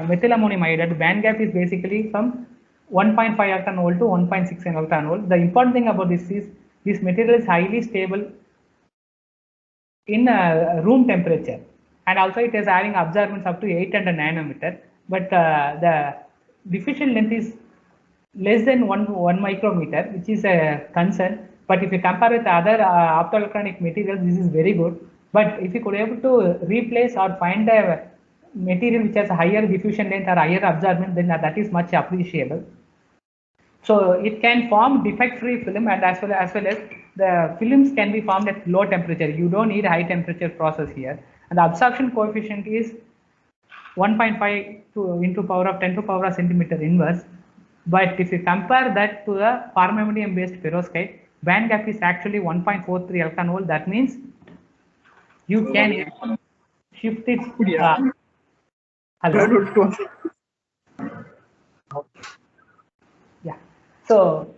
methyl ammonium iodide, band gap is basically from 1.5 electron volt to 1.6 electron volt. The important thing about this is this material is highly stable in room temperature, and also it is having absorbance up to 800 nanometer, but the diffusion length is less than 1 micrometer, which is a concern. But if you compare with other optoelectronic materials, this is very good. But if you could able to replace or find a material which has a higher diffusion length or higher absorbance, then that is much appreciable. So it can form defect-free film, and as well as the films can be formed at low temperature. You don't need high temperature process here. And the absorption coefficient is 1.5 to into power of 10 to power of centimeter inverse. But if you compare that to the formamidinium based perovskite, band gap is actually 1.43 electron volt. That means you can shift its hello. Yeah. So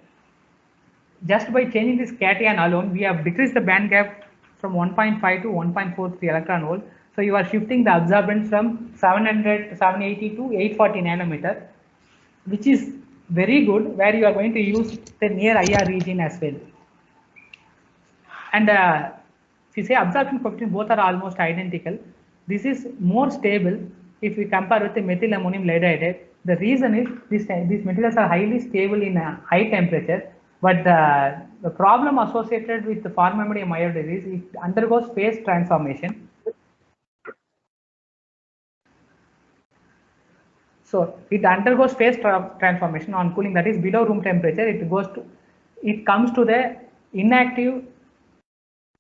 just by changing this cation alone, we have decreased the band gap from 1.5 to 1.43 electron volt. So you are shifting the absorbance from 700, 780 to 840 nanometer, which is very good, where you are going to use the near IR region as well. And if you say absorption coefficient, both are almost identical. This is more stable if we compare with the methyl ammonium lead iodide. The reason is these materials are highly stable in a high temperature, but the problem associated with the formamidinium iodide is it undergoes phase transformation. So it undergoes phase transformation on cooling, that is below room temperature. It comes to the inactive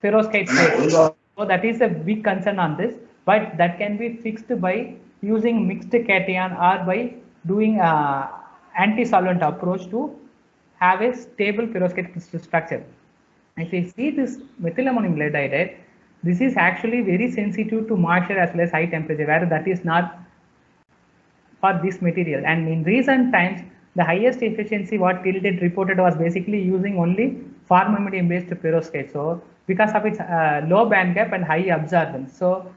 perovskite state. So that is a big concern on this, but that can be fixed by using mixed cation or by doing anti-solvent approach to have a stable perovskite crystal structure. If you see this methyl ammonium lead iodide, this is actually very sensitive to moisture as well as high temperature, where that is not for this material. And in recent times, the highest efficiency what till date reported was basically using only formamidinium based perovskite. So because of its low band gap and high absorbance, so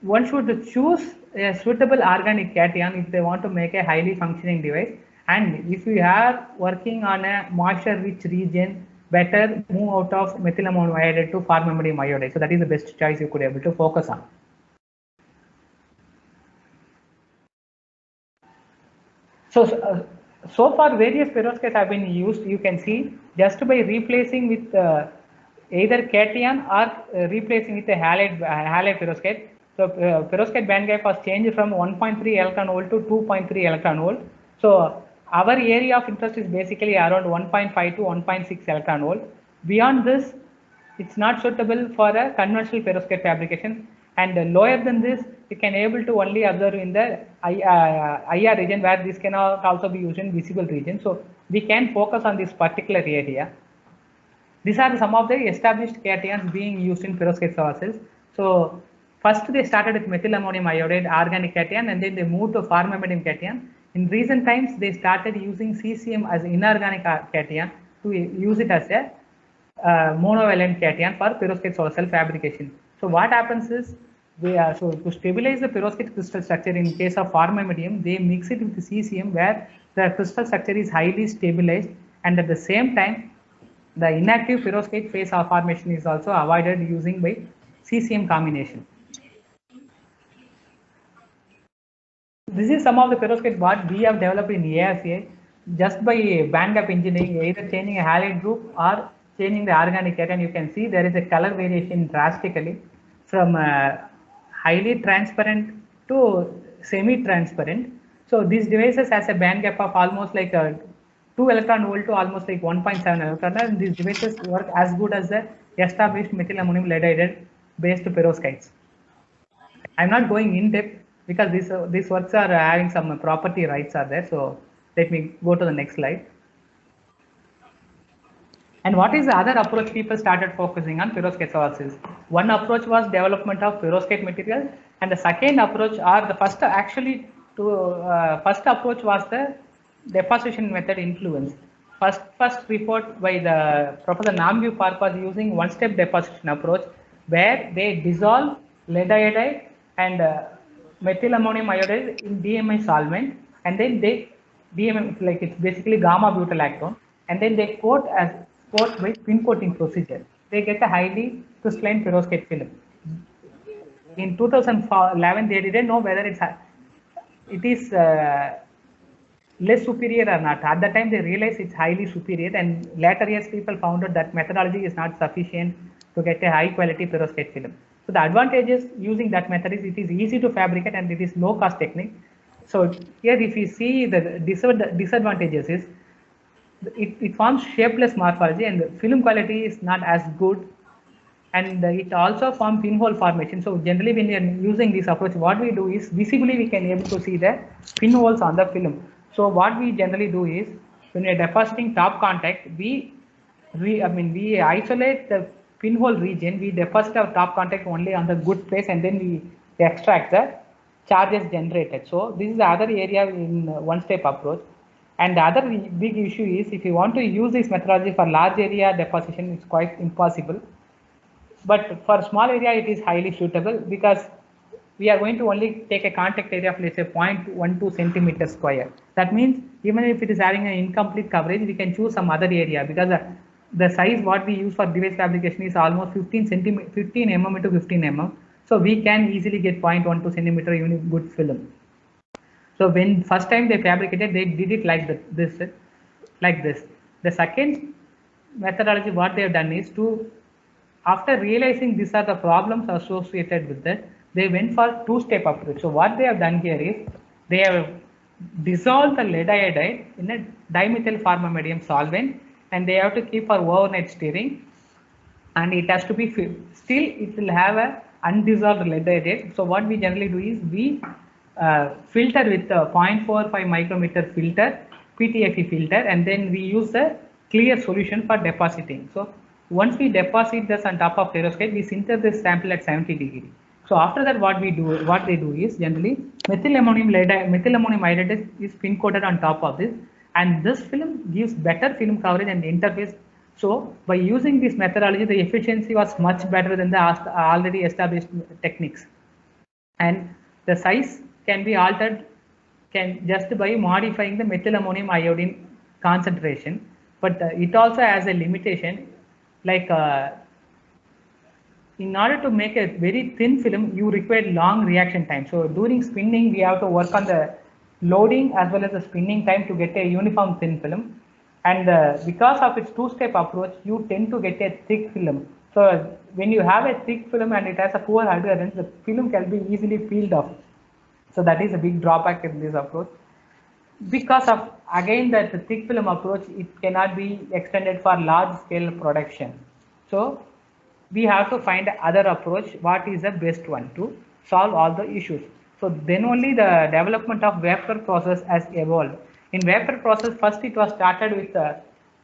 one should choose a suitable organic cation if they want to make a highly functioning device. And if you are working on a moisture rich region, better move out of methyl ammonium iodide to formamidinium iodide. So that is the best choice you could able to focus on. So far various perovskites have been used. You can see just by replacing with either cation or replacing with a halide perovskite. So perovskite band gap was changed from 1.3 electron volt to 2.3 electron volt. So our area of interest is basically around 1.5 to 1.6 electron volt. Beyond this, it's not suitable for a conventional perovskite fabrication, and lower than this you can able to only observe in the IR region, where this cannot also be used in visible region. So we can focus on this particular area. These are some of the established cations being used in perovskite sources. So first they started with methyl ammonium iodide organic cation, and then they moved to formamidinium cation. In recent times they started using CCM as inorganic cation to use it as a monovalent cation for perovskite solar cell fabrication. So what happens is, so to stabilize the perovskite crystal structure in case of formamidinium, they mix it with the CCM, where the crystal structure is highly stabilized, and at the same time the inactive perovskite phase of formation is also avoided using by CCM combination. This is some of the perovskite what we have developed in ASA just by band gap engineering, either changing a halide group or changing the organic area, and you can see there is a color variation drastically from highly transparent to semi-transparent. So these devices has a band gap of almost like a 2 electron volt to almost like 1.7 electron, and these devices work as good as the established methyl ammonium lead based perovskites. I'm not going in depth because these works are having some property rights are there. So let me go to the next slide. And what is the other approach people started focusing on perovskite sources? One approach was development of perovskite material, and the second approach, or the first actually first approach was the deposition method influence. First report by the Professor Namgyu Park was using one-step deposition approach, where they dissolve lead iodide and methyl ammonium iodide in DMI solvent, and then they DMI, like it's basically gamma butylactone, and then they coat by spin coating procedure. They get a highly crystalline perovskite film. In 2011, they didn't know whether it is less superior or not. At the time, they realized it's highly superior, and later years, people found out that methodology is not sufficient to get a high quality perovskite film. So the advantages using that method is it is easy to fabricate and it is low cost technique. So here, if you see the disadvantages is it forms shapeless morphology, and the film quality is not as good, and it also forms pinhole formation. So generally, when we are using this approach, what we do is visibly we can able to see the pinholes on the film. So what we generally do is when we are depositing top contact, we isolate the pinhole region. We deposit our top contact only on the good place, and then we extract the charges generated. So this is the other area in one-step approach. And the other big issue is if you want to use this methodology for large area deposition, it's quite impossible. But for small area, it is highly suitable because we are going to only take a contact area of, let's say, 0.12 centimeters square. That means even if it is having an incomplete coverage, we can choose some other area because the size what we use for device fabrication is almost 15 mm into 15 mm. So we can easily get 0.12 centimeter even good film. So when first time they fabricated, they did it like this. The second methodology, what they have done is after realizing these are the problems associated with that, they went for two-step approach. So what they have done here is they have dissolved the lead iodide in a dimethyl formamidinium solvent, and they have to keep for overnight stirring, and it has to be still it will have a undissolved lead iodide. So what we generally do is we filter with a 0.45 micrometer filter, PTFE filter, and then we use a clear solution for depositing. So once we deposit this on top of perovskite, we sinter this sample at 70 degrees. So after that, what they do is generally methyl ammonium iodide is spin coated on top of this, and this film gives better film coverage and interface. So by using this methodology, the efficiency was much better than the already established techniques, and the size can be altered just by modifying the methyl ammonium iodine concentration, but it also has a limitation, like in order to make a very thin film, you require long reaction time. So during spinning, we have to work on the loading as well as the spinning time to get a uniform thin film, and because of its two-step approach, you tend to get a thick film. So when you have a thick film and it has a poor adherence, the film can be easily peeled off. So that is a big drawback in this approach. Because of again that the thick film approach, it cannot be extended for large scale production. So we have to find other approach, what is the best one to solve all the issues. So then only the development of vapor process has evolved. In vapor process, first it was started with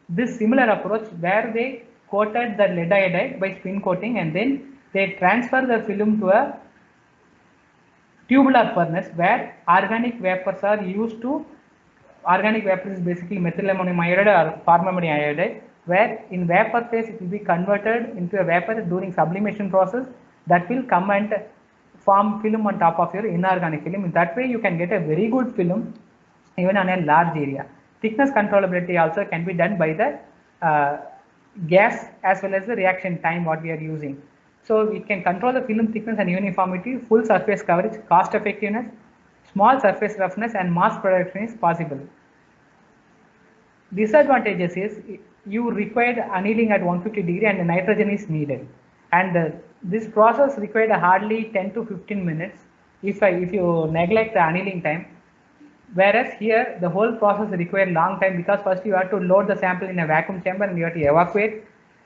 this similar approach where they coated the lead iodide by spin coating, and then they transfer the film to a tubular furnace where organic vapors are used to. Organic vapor is basically methyl ammonium iodide or formamidinium iodide, where in vapor phase it will be converted into a vapor during sublimation process that will come and form film on top of your inorganic film. In that way, you can get a very good film even on a large area. Thickness controllability also can be done by the gas as well as the reaction time what we are using. So we can control the film thickness and uniformity, full surface coverage, cost effectiveness, small surface roughness, and mass production is possible. Disadvantages is you required annealing at 150 degree and the nitrogen is needed. And this process required hardly 10 to 15 minutes if you neglect the annealing time. Whereas here the whole process required long time, because first you have to load the sample in a vacuum chamber and you have to evacuate,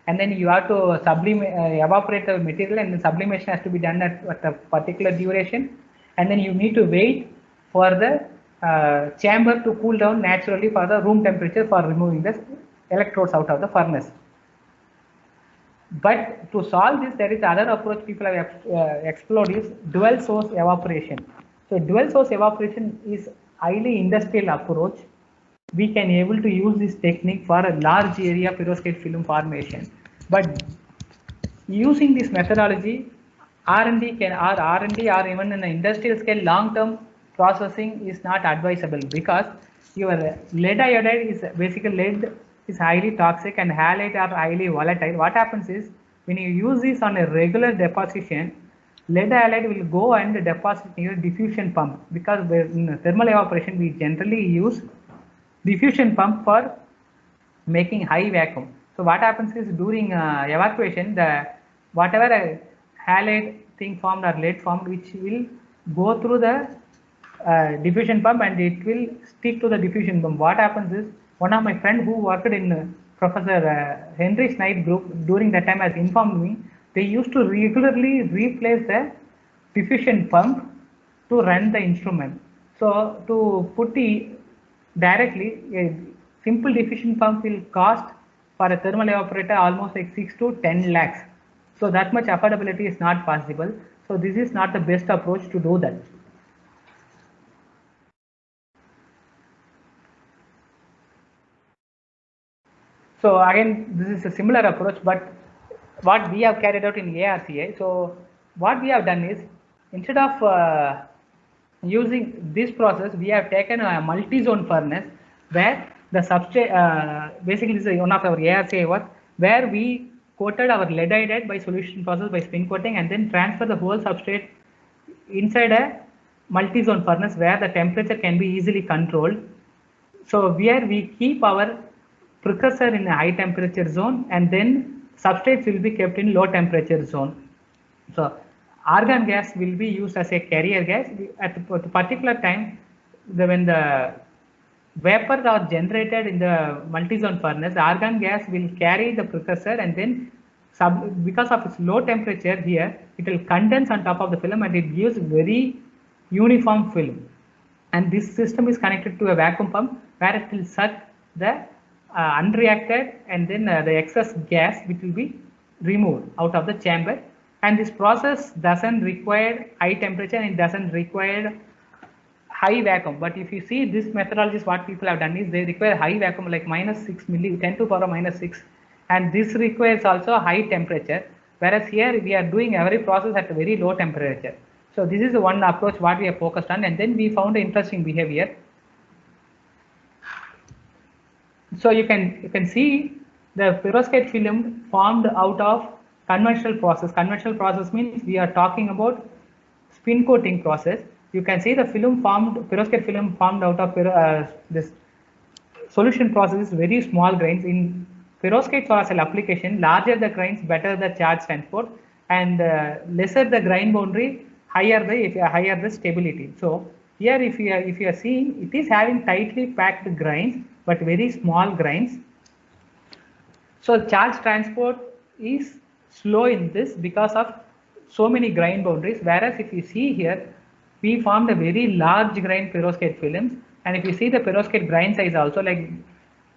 and then you have to evaporate the material, and then sublimation has to be done at a particular duration, and then you need to wait for the chamber to cool down naturally for the room temperature for removing the electrodes out of the furnace. But to solve this, there is another approach people have explored, is dual source evaporation. So dual source evaporation is highly industrial approach. We can able to use this technique for a large area perovskite film formation. But using this methodology, R&D or even in the industrial scale long-term processing is not advisable, because your lead iodide is basically, lead is highly toxic and halide are highly volatile. What happens is, when you use this on a regular deposition, lead halide will go and deposit near diffusion pump, because in thermal evaporation we generally use diffusion pump for making high vacuum. So what happens is, during evacuation, the whatever halide thing formed or lead formed, which will go through the diffusion pump and it will stick to the diffusion pump. What happens is, one of my friend who worked in Professor Henry Schneid group during that time has informed me, they used to regularly replace the diffusion pump to run the instrument. So to put the directly, a simple diffusion pump will cost for a thermal evaporator almost like 6 to 10 lakhs. So that much affordability is not possible. So this is not the best approach to do that. So again, this is a similar approach, but what we have carried out in ARCI. So what we have done is, instead of using this process, we have taken a multi-zone furnace where the substrate, basically this is one of our ARCI work, where we coated our lead iodide by solution process by spin coating, and then transfer the whole substrate inside a multi-zone furnace where the temperature can be easily controlled. So where we keep our precursor in a high temperature zone, and then substrates will be kept in low temperature zone. So argon gas will be used as a carrier gas. At a particular time, when the vapors are generated in the multi-zone furnace, the argon gas will carry the precursor, and then because of its low temperature here, it will condense on top of the film and it gives very uniform film. And this system is connected to a vacuum pump where it will suck the unreacted and then the excess gas, which will be removed out of the chamber. And this process doesn't require high temperature and it doesn't require high vacuum. But if you see this methodology, what people have done is, they require high vacuum like -6 milli, 10 to the power -6, and this requires also a high temperature, whereas here we are doing every process at a very low temperature. So this is one approach what we have focused on, and then we found interesting behavior. So you can see the perovskite film formed out of conventional process. Conventional process means we are talking about spin coating process. You can see the film formed, perovskite film formed out of this solution process is very small grains. In perovskite solar cell application, larger the grains, better the charge transport, and lesser the grain boundary, higher the stability. So here, if you are seeing, it is having tightly packed grains, but very small grains. So charge transport is slow in this because of so many grain boundaries. Whereas if you see here, we formed a very large grain perovskite films, and if you see the perovskite grain size also, like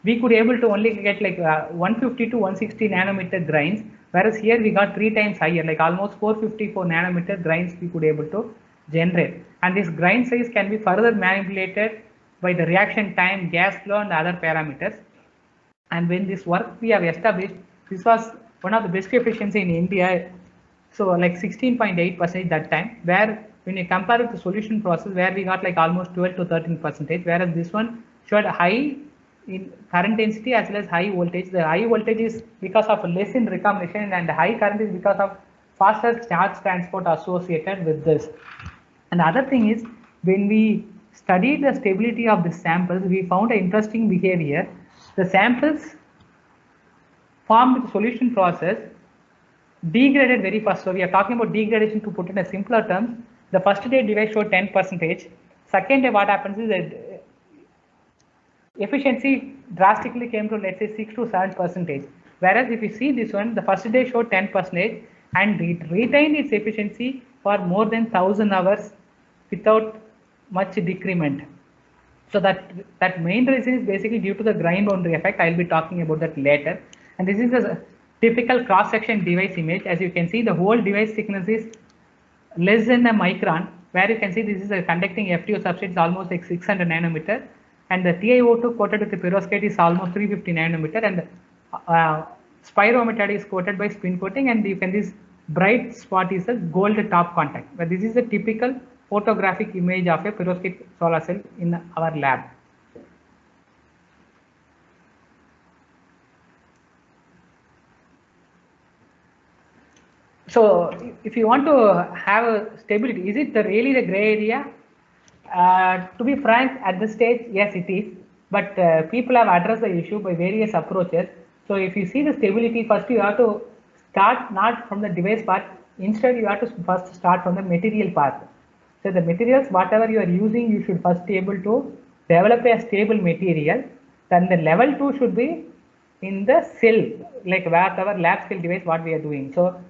we could able to only get like 150 to 160 nanometer grains, whereas here we got 3 times higher, like almost 454 nanometer grains we could able to generate. And this grain size can be further manipulated by the reaction time, gas flow, and other parameters. And when this work we have established, this was one of the best efficiency in India. So like 16.8% that time, where when you compare it to solution process, where we got like almost 12 to 13%, whereas this one showed high in current density as well as high voltage. The high voltage is because of less in recombination, and the high current is because of faster charge transport associated with this. And the other thing is, when we studied the stability of the samples, we found an interesting behavior. The samples formed the solution process degraded very fast. So we are talking about degradation to put in a simpler terms. The first day device showed 10%. Second day, what happens is that efficiency drastically came to, let's say, 6 to 7%. Whereas if you see this one, the first day showed 10% and it retained its efficiency for more than 1000 hours without much decrement. So that main reason is basically due to the grain boundary effect. I'll be talking about that later. And this is a typical cross-section device image. As you can see, the whole device thickness is less than a micron, where you can see this is a conducting FTO substrate is almost like 600 nanometer, and the TiO2 coated with the perovskite is almost 350 nanometer, and spirometallite is coated by spin coating, and you can this bright spot is a gold top contact. But this is a typical photographic image of a perovskite solar cell in our lab. So if you want to have a stability, is it really the gray area? To be frank, at this stage, yes, it is. But people have addressed the issue by various approaches. So if you see the stability, first you have to start not from the device part. Instead, you have to first start from the material part. So the materials, whatever you are using, you should first be able to develop a stable material. Then the level 2 should be in the cell, like whatever lab scale device, what we are doing. So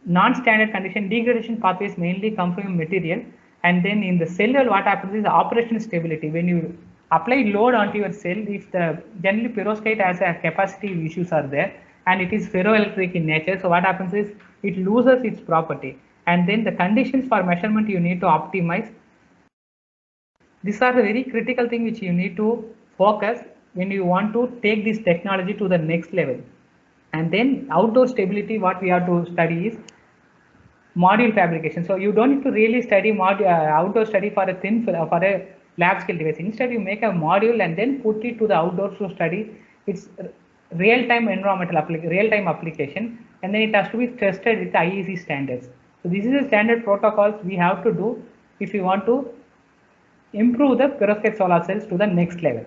non-standard condition degradation pathways mainly come from material, and then in the cell level what happens is operational stability. When you apply load onto your cell, if the generally perovskite has a capacity issues are there and it is ferroelectric in nature, so what happens is it loses its property, and then the conditions for measurement you need to optimize. These are the very critical thing which you need to focus when you want to take this technology to the next level. And then outdoor stability, what we have to study is module fabrication. So you don't need to really study outdoor study for a lab scale device. Instead, you make a module and then put it to the outdoors to study its real-time real-time application, and then it has to be tested with IEC standards. So this is the standard protocols we have to do if you want to improve the perovskite solar cells to the next level.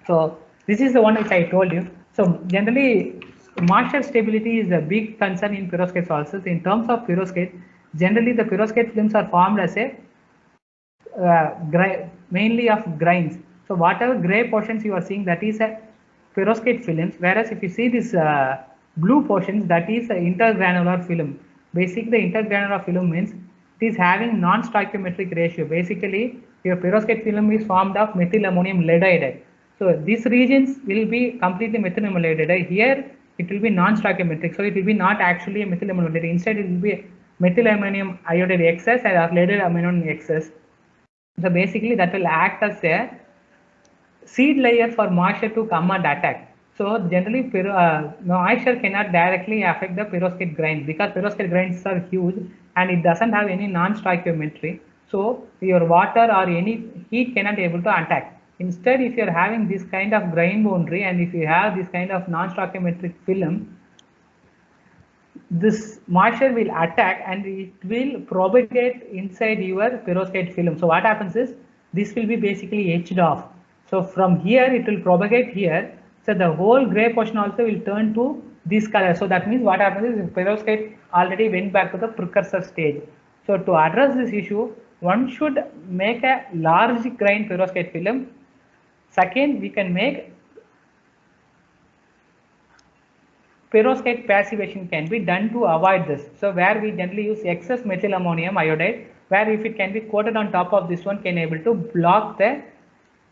So this is the one which I told you. So generally, moisture stability is a big concern in perovskite solar cells. In terms of perovskite, generally the perovskite films are formed as a mainly of grains. So whatever gray portions you are seeing, that is a perovskite films. Whereas if you see this blue portions, that is a intergranular film. Basically, the intergranular film means it is having non-stoichiometric ratio. Basically, your perovskite film is formed of methyl ammonium lead iodide. So these regions will be completely methyl ammonium lead iodide. Here it will be non-stoichiometric. So it will be not actually a methyl ammonium lead. Instead, it will be methyl ammonium iodide excess and lead ammonium excess. So basically, that will act as a seed layer for moisture to come and attack. So generally, moisture cannot directly affect the perovskite grains because perovskite grains are huge and it doesn't have any non-stoichiometry. So your water or any heat cannot be able to attack. Instead, if you are having this kind of grain boundary and if you have this kind of non-stoichiometric film, this moisture will attack and it will propagate inside your perovskite film. So what happens is this will be basically etched off. So from here it will propagate here. So the whole gray portion also will turn to this color. So that means what happens is perovskite already went back to the precursor stage. So to address this issue, one should make a large grain perovskite film. Second, we can make perovskite passivation can be done to avoid this. So where we generally use excess methyl ammonium iodide, where if it can be coated on top of this one, can able to block the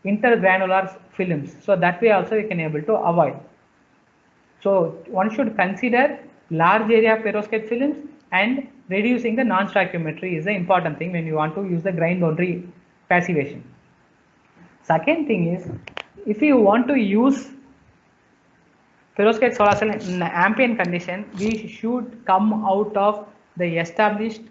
intergranular films. So that way also we can able to avoid. So one should consider large area perovskite films and reducing the non-stoichiometry is the important thing when you want to use the grain boundary passivation. Second thing is, if you want to use perovskite solar cell in ambient condition, we should come out of the established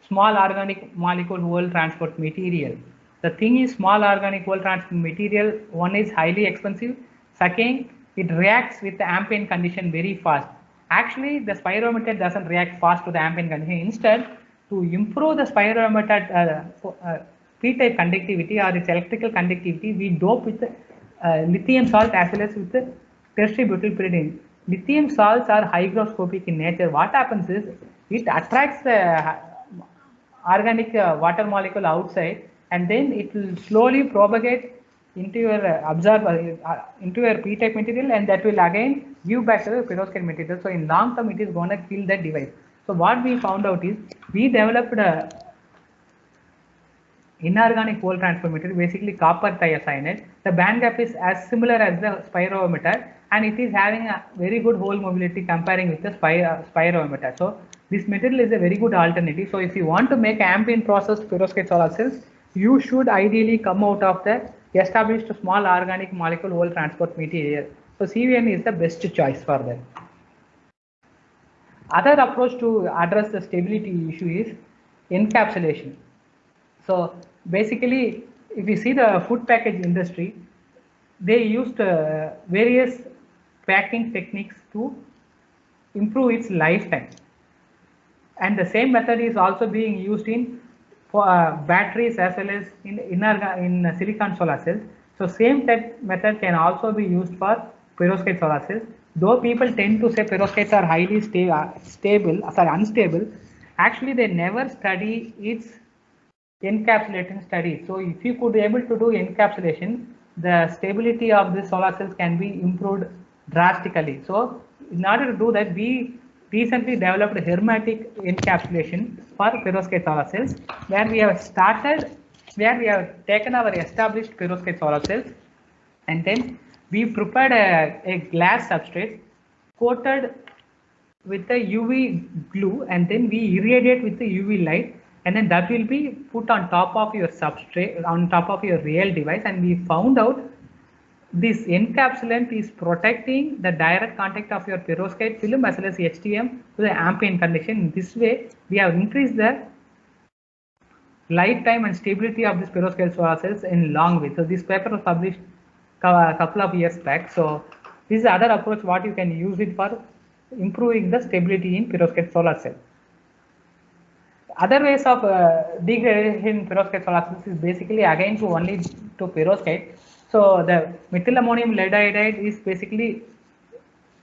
small organic molecule whole transport material. The thing is, small organic whole transport material, one is highly expensive. Second, it reacts with the ambient condition very fast. Actually, the spirometallite doesn't react fast to the ambient condition. Instead, to improve the spirometallite P-type conductivity or its electrical conductivity, we dope with lithium salt as well as with tertiary butylpyridine. Lithium salts are hygroscopic in nature. What happens is it attracts the organic water molecule outside, and then it will slowly propagate into your absorber, into your p-type material, and that will again give back to the perovskite material. So in long term, it is going to kill the device. So what we found out is we developed a inorganic hole transfer material, basically copper thiocyanate. The band gap is as similar as the spirometer, and it is having a very good hole mobility comparing with the spirometer. So this material is a very good alternative. So if you want to make ambient processed perovskite solar cells, you should ideally come out of the established small organic molecule hole transport material. So CVN is the best choice for that. Other approach to address the stability issue is encapsulation. So basically, if you see the food package industry, they used various packing techniques to improve its lifetime. And the same method is also being used in batteries as well as in silicon solar cells. So same method can also be used for perovskite solar cells. Though people tend to say perovskites are highly unstable, actually they never study its encapsulating study. So if you could be able to do encapsulation, the stability of the solar cells can be improved drastically. So in order to do that, we recently developed hermetic encapsulation for perovskite solar cells, where we have taken our established perovskite solar cells, and then we prepared a glass substrate coated with the UV glue, and then we irradiate with the UV light, and then that will be put on top of your substrate, on top of your real device. And we found out this encapsulant is protecting the direct contact of your perovskite film as well as HTM to the ambient condition. In this way, we have increased the lifetime and stability of this perovskite solar cells in long way. So this paper was published a couple of years back. So this is the other approach what you can use it for improving the stability in perovskite solar cell. Other ways of degradation in perovskite solar cells is basically again to only to perovskite. So the methylammonium lead iodide is basically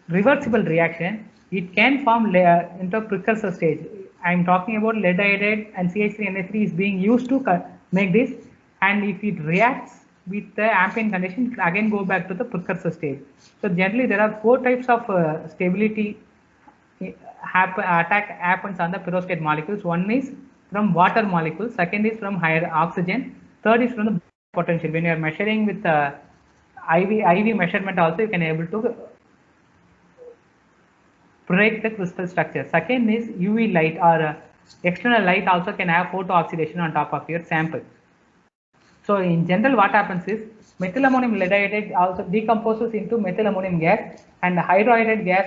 reversible reaction. It can form into a precursor stage. I am talking about lead iodide and CH3NA3 is being used to make this, and if it reacts with the ambient condition, it will again go back to the precursor stage. So generally there are 4 types of stability attack happens on the perovskite molecules. One is from water molecules, second is from higher oxygen, third is from the potential. When you are measuring with IV measurement also, you can able to break the crystal structure. Second is UV light or external light also can have photo oxidation on top of your sample. So in general, what happens is methylammonium lead iodide also decomposes into methylammonium gas and hydroiodide gas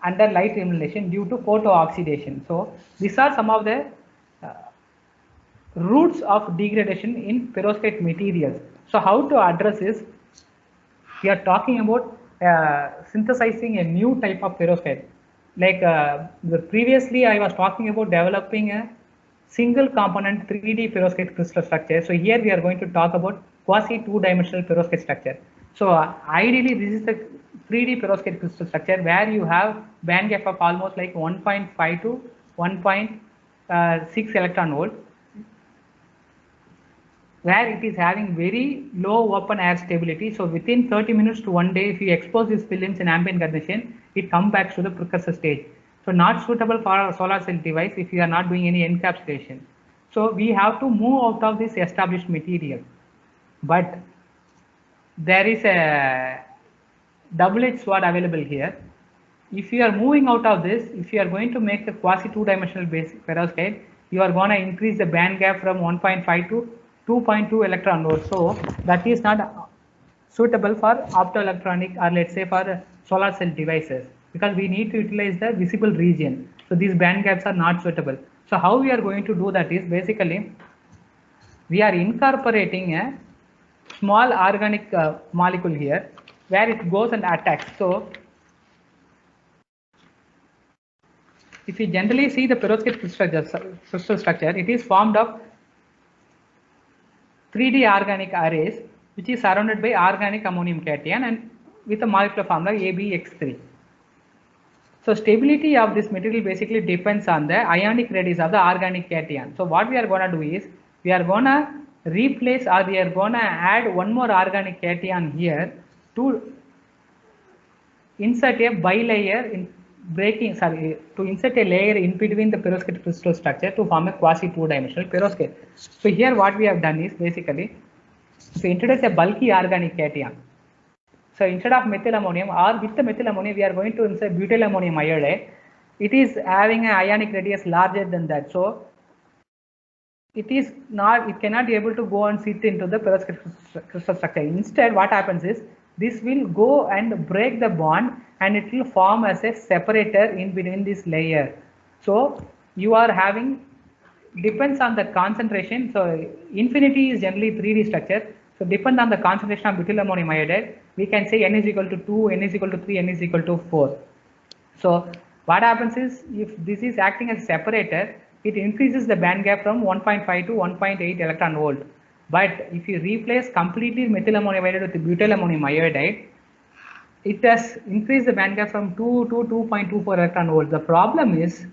under light illumination due to photo oxidation. So these are some of the routes of degradation in perovskite materials. So how to address this? We are talking about synthesizing a new type of perovskite. Like previously I was talking about developing a single component 3D perovskite crystal structure. So here we are going to talk about quasi 2-dimensional perovskite structure. So ideally this is the 3D perovskite crystal structure where you have band gap of almost like 1.5 to 1.6 electron volts, where it is having very low open air stability. So within 30 minutes to 1 day, if you expose these films in ambient condition, it comes back to the precursor stage. So not suitable for a solar cell device if you are not doing any encapsulation. So we have to move out of this established material. But there is a double-edged sword available here. If you are moving out of this, if you are going to make a quasi 2-dimensional basic perovskite, you are going to increase the band gap from 1.5 to 2.2 electron volts. So that is not suitable for optoelectronic or let's say for solar cell devices, because we need to utilize the visible region. So these band gaps are not suitable. So how we are going to do that is basically we are incorporating a small organic molecule here where it goes and attacks. So if you generally see the perovskite crystal structure, it is formed of 3D organic arrays which is surrounded by organic ammonium cation, and with a molecular formula AbX3. So stability of this material basically depends on the ionic radius of the organic cation. So what we are going to do is, we are going to replace, or we are going to add one more organic cation here to insert a bilayer in to insert a layer in between the perovskite crystal structure to form a quasi two-dimensional perovskite. So here what we have done is basically, to introduce a bulky organic cation. So instead of methyl ammonium, or with the methyl ammonium, we are going to insert butyl ammonium iodide. It is having an ionic radius larger than that. So it cannot be able to go and sit into the perovskite crystal structure. Instead, what happens is, this will go and break the bond, and it will form as a separator in between this layer. So you are having, depends on the concentration. So infinity is generally 3D structure. So depend on the concentration of butyl ammonium iodide, we can say N is equal to 2, N is equal to 3, N is equal to 4. So what happens is, if this is acting as a separator, it increases the band gap from 1.5 to 1.8 electron volt. But if you replace completely methyl ammonium iodide with butyl ammonium iodide, it has increased the band gap from 2 to 2.24 electron volt. The problem is,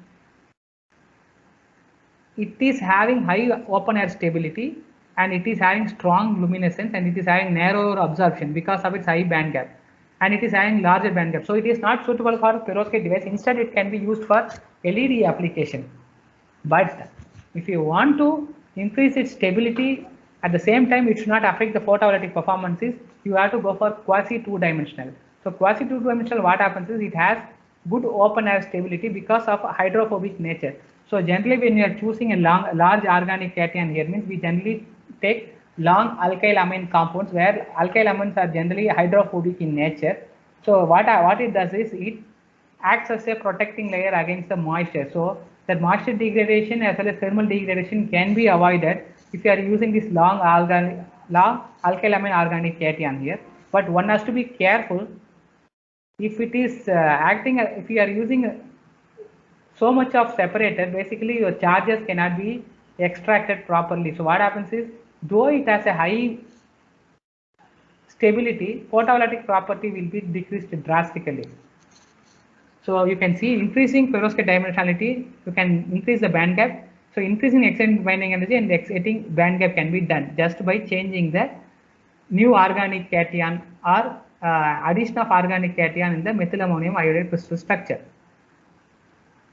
it is having high open air stability, and it is having strong luminescence, and it is having narrower absorption because of its high band gap, and it is having larger band gap. So it is not suitable for perovskite device. Instead, it can be used for LED application. But if you want to increase its stability, at the same time it should not affect the photovoltaic performances, you have to go for quasi two-dimensional. So quasi two-dimensional, what happens is, it has good open air stability because of hydrophobic nature. So generally, when you are choosing a large organic cation here, means we generally take long alkyl amine compounds, where alkyl amines are generally hydrophobic in nature. So what it does is, it acts as a protecting layer against the moisture. So that moisture degradation as well as thermal degradation can be avoided if you are using this long alkyl amine organic cation here. But one has to be careful, if it is if you are using so much of separator, basically your charges cannot be extracted properly. So what happens is, though it has a high stability, photovoltaic property will be decreased drastically. So you can see, increasing perovskite dimensionality, you can increase the band gap. So increasing exciting binding energy and exciting band gap can be done just by changing the new organic cation, or addition of organic cation in the methyl ammonium iodide crystal structure.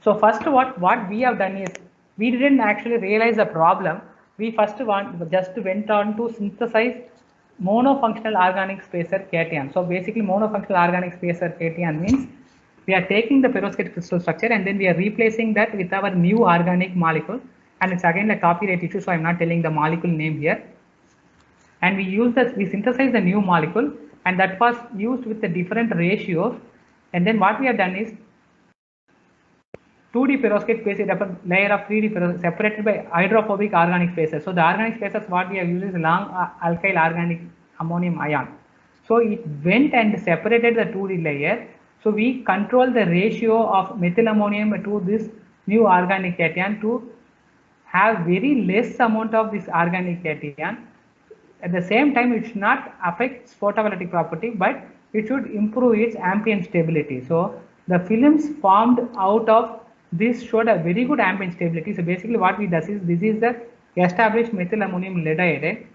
So first, what we have done is, we didn't actually realize the problem. We just went on to synthesize monofunctional organic spacer cation. So basically, monofunctional organic spacer cation means, we are taking the perovskite crystal structure, and then we are replacing that with our new organic molecule. And it's again a copyright issue, so I'm not telling the molecule name here. And we synthesize the new molecule, and that was used with the different ratios. And then what we have done is, 2D perovskite space is a layer of 3D perovskite separated by hydrophobic organic spaces. So the organic spaces what we have used is long alkyl organic ammonium ion. So it went and separated the 2D layer. So we control the ratio of methyl ammonium to this new organic cation to have very less amount of this organic cation. At the same time, it should not affect photovoltaic property, but it should improve its ambient stability. So the films formed out of this showed a very good ambient stability. So basically what we does is, this is the established methyl ammonium lead iodide,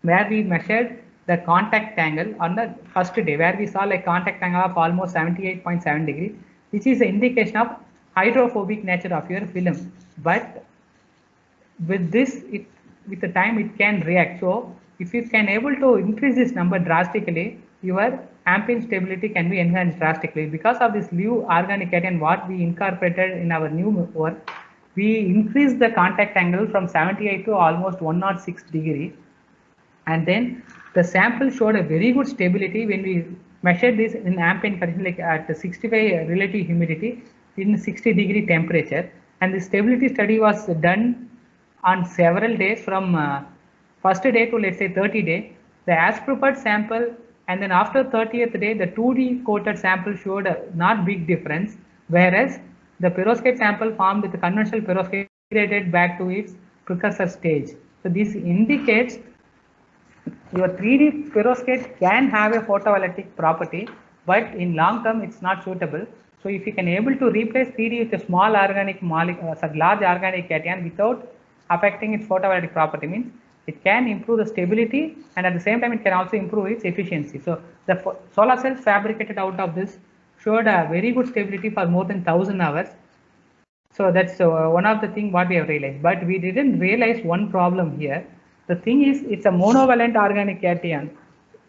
where we measured the contact angle on the first day, where we saw like contact angle of almost 78.7 degrees, which is an indication of hydrophobic nature of your film. But with this, with the time it can react. So if you can able to increase this number drastically, your ambient stability can be enhanced drastically. Because of this new organic cation what we incorporated in our new work, we increased the contact angle from 78 to almost 106 degrees, and then the sample showed a very good stability when we measured this in ambient condition, like at 65 relative humidity in 60-degree temperature. And the stability study was done on several days, from first day to let's say 30 days. The as prepared sample, and then after 30th day, the 2D coated sample showed a not big difference, whereas the perovskite sample formed with the conventional perovskite migrated back to its precursor stage. So this indicates Your 3D perovskite can have a photovoltaic property, but in long term it's not suitable. So if you can able to replace 3D with a small organic molecule, large organic cation without affecting its photovoltaic property, means it can improve the stability and at the same time it can also improve its efficiency. So the solar cells fabricated out of this showed a very good stability for more than 1000 hours. So that's one of the thing what we have realized, but we didn't realize one problem here. The thing is, it's a monovalent organic cation.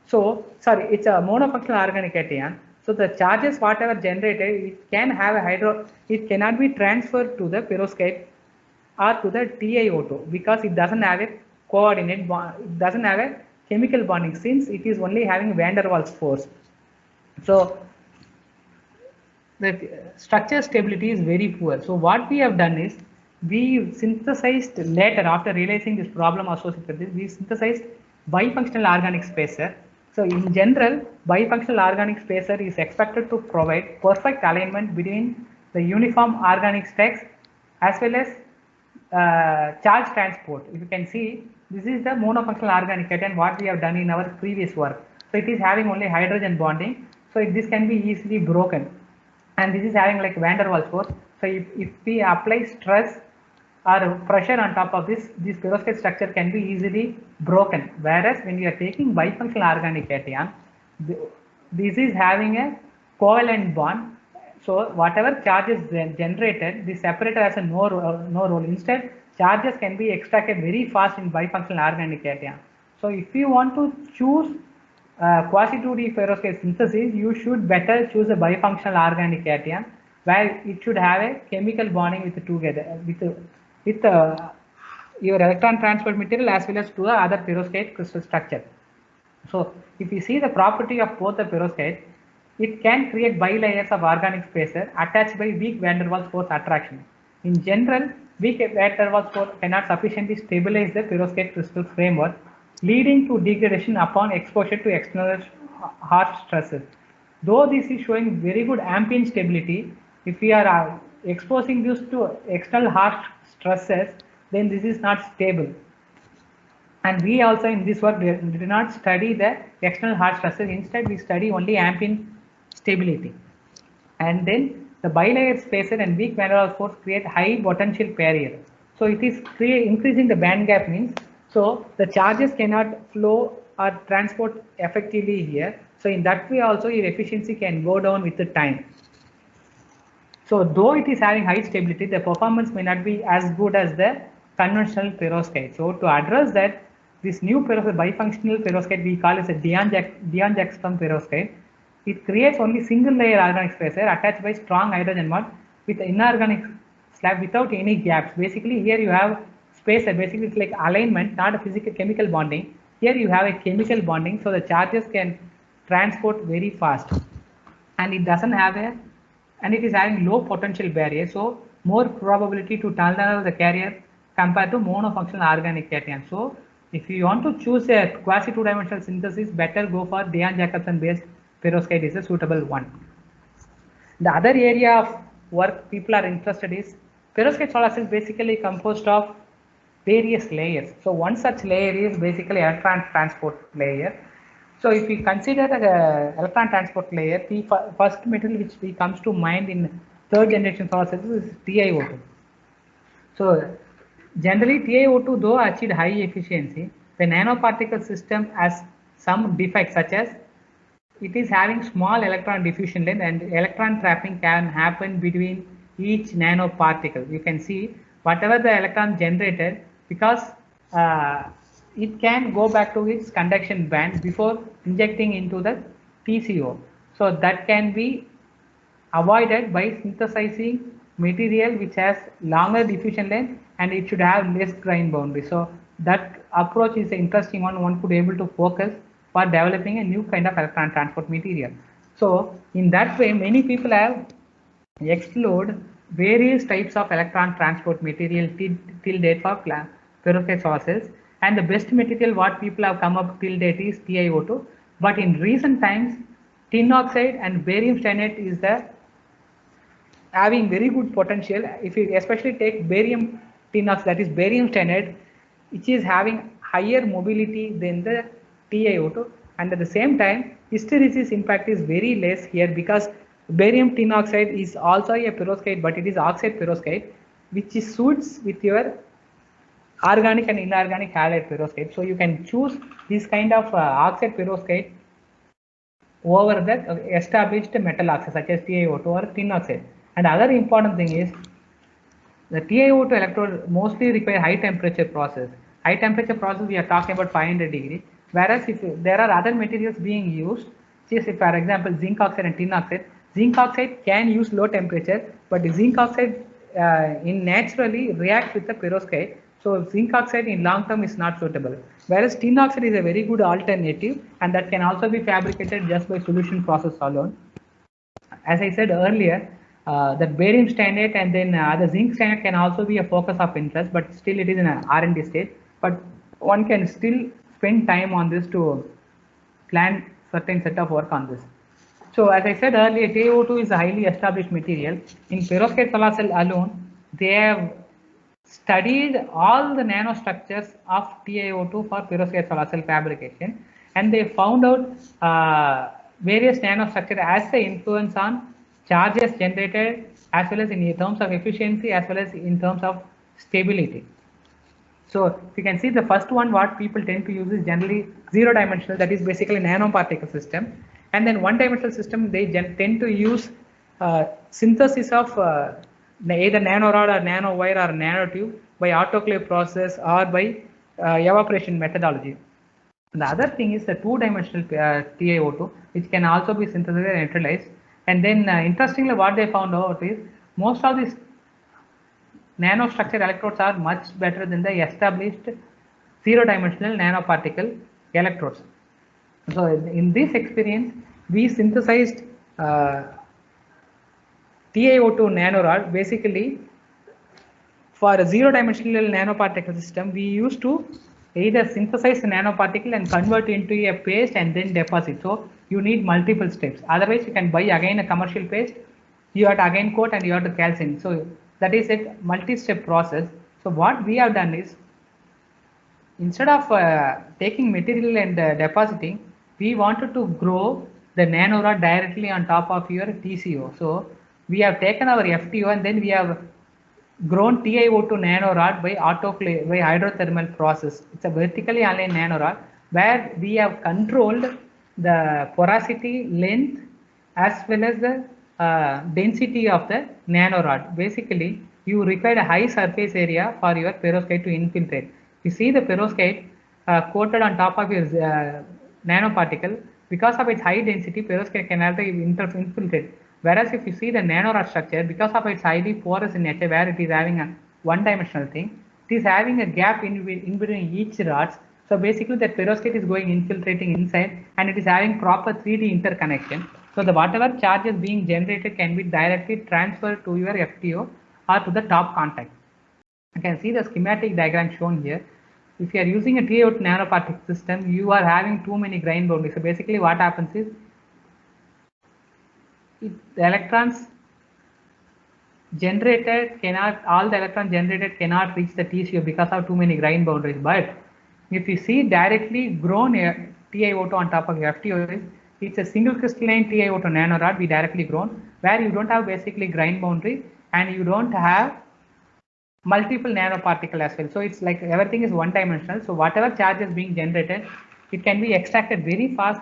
So, sorry, it's a monofunctional organic cation. So the charges whatever generated, it can have a it cannot be transferred to the perovskite or to the TiO2 because it doesn't have a coordinate bond, it doesn't have a chemical bonding since it is only having van der Waals force. So the structure stability is very poor. So what we have done is we synthesized later after realizing this problem associated with this, we synthesized bifunctional organic spacer. So in general, bifunctional organic spacer is expected to provide perfect alignment between the uniform organic stacks as well as charge transport. If you can see, this is the monofunctional organic cation what we have done in our previous work. So it is having only hydrogen bonding. So this can be easily broken. And this is having like van der Waals force. So if we apply stress or pressure on top of this perovskite structure can be easily broken. Whereas when you are taking bifunctional organic cation, this is having a covalent bond. So whatever charges generated, this separator has a no role. Instead, charges can be extracted very fast in bifunctional organic cation. So if you want to choose quasi-2D perovskite synthesis, you should better choose a bifunctional organic cation where it should have a chemical bonding with your electron transport material as well as to the other perovskite crystal structure. So if you see the property of both the perovskite, it can create bilayers of organic spacer attached by weak van der Waals force attraction. In general, weak van der Waals force cannot sufficiently stabilize the perovskite crystal framework, leading to degradation upon exposure to external harsh stresses. Though this is showing very good ambient stability, if we are exposing this to external harsh stresses, then this is not stable. And we also in this work did not study the external harsh stresses. Instead, we study only ambient stability. And then the bilayer spacer and weak van der Waals force create high potential barrier. So it is increasing the band gap means, so the charges cannot flow or transport effectively here. So in that way also your efficiency can go down with the time. So though it is having high stability, the performance may not be as good as the conventional perovskite. So to address that, this new bifunctional perovskite we call as a Dion-Jackstrom perovskite. It creates only single layer organic spacer attached by strong hydrogen bond with inorganic slab without any gaps. Basically here you have spacer, basically it's like alignment, not a physical chemical bonding. Here you have a chemical bonding, so the charges can transport very fast. And it doesn't have and it is having low potential barrier, so more probability to tunnel the carrier compared to monofunctional organic cation. So if you want to choose a quasi two-dimensional synthesis, better go for Dion-Jacobson based perovskite is a suitable one. The other area of work people are interested is perovskite solar cells basically composed of various layers. So one such layer is basically electron transport layer. So if we consider the electron transport layer, the first material which comes to mind in third generation solar cells is TiO2. So generally TiO2 though achieved high efficiency, the nanoparticle system has some defects such as it is having small electron diffusion length and electron trapping can happen between each nanoparticle. You can see whatever the electron generated, because it can go back to its conduction band before injecting into the TCO. So that can be avoided by synthesizing material which has longer diffusion length and it should have less grain boundary. So that approach is an interesting one could be able to focus for developing a new kind of electron transport material. So in that way, many people have explored various types of electron transport material till date for perovskite solar cells, and the best material what people have come up till date is TiO2. But in recent times, tin oxide and barium stannate is the having very good potential. If you especially take barium tin oxide, that is barium stannate, which is having higher mobility than the TiO2, and at the same time hysteresis impact is very less here because barium tin oxide is also a perovskite, but it is oxide perovskite, which suits with your organic and inorganic halide perovskite. So you can choose this kind of oxide perovskite over the established metal oxide such as TiO2 or tin oxide. And other important thing is the TiO2 electrode mostly require high temperature process. High temperature process, we are talking about 500 degree. Whereas if there are other materials being used, just if for example zinc oxide and tin oxide can use low temperature, but the zinc oxide in naturally reacts with the perovskite. So zinc oxide in long term is not suitable. Whereas tin oxide is a very good alternative, and that can also be fabricated just by solution process alone. As I said earlier, that barium stannate and then the zinc stannate can also be a focus of interest, but still it is in an R&D stage. But one can still spend time on this to plan certain set of work on this. So as I said earlier, TiO2 is a highly established material. In perovskite solar cell alone, they have studied all the nanostructures of TiO2 for perovskite solar cell fabrication, and they found out various nanostructures as the influence on charges generated, as well as in terms of efficiency, as well as in terms of stability. So you can see the first one, what people tend to use is generally zero dimensional, that is basically nanoparticle system, and then one dimensional system they tend to use synthesis of either nanorod or nanowire or nanotube by autoclave process or by evaporation methodology. The other thing is the two-dimensional TiO2, which can also be synthesized and neutralized. And then interestingly, what they found out is most of these nanostructure electrodes are much better than the established zero-dimensional nanoparticle electrodes. So in this experience, we synthesized TiO2 nanorod. Basically, for a zero-dimensional nanoparticle system, we used to either synthesize the nanoparticle and convert into a paste and then deposit. So you need multiple steps. Otherwise, you can buy again a commercial paste. You have to again coat and you have to calcine. So that is a multi-step process. So what we have done is, instead of taking material and depositing, we wanted to grow the nanorod directly on top of your TCO. So we have taken our FTO and then we have grown TiO2 nanorod by autoclave, by hydrothermal process. It's a vertically aligned nanorod where we have controlled the porosity, length, as well as the density of the nanorod. Basically, you require a high surface area for your perovskite to infiltrate. You see the perovskite coated on top of your nanoparticle, because of its high density, perovskite cannot infiltrate. Whereas if you see the nanorod structure, because of its highly porous in nature, where it is having a one-dimensional thing, it is having a gap in between each rods. So basically, that perovskite is going infiltrating inside, and it is having proper 3D interconnection. So the whatever charges being generated can be directly transferred to your FTO or to the top contact. You can see the schematic diagram shown here. If you are using a TiO2 nanoparticle system, you are having too many grain boundaries. So basically, what happens is, the electrons generated cannot, all the electrons generated cannot reach the TCO because of too many grain boundaries. But if you see directly grown TiO2 on top of FTO, it's a single crystalline TiO2 nanorod we directly grown, where you don't have basically grain boundary and you don't have multiple nanoparticle as well. So it's like everything is one dimensional. So whatever charge is being generated, it can be extracted very fast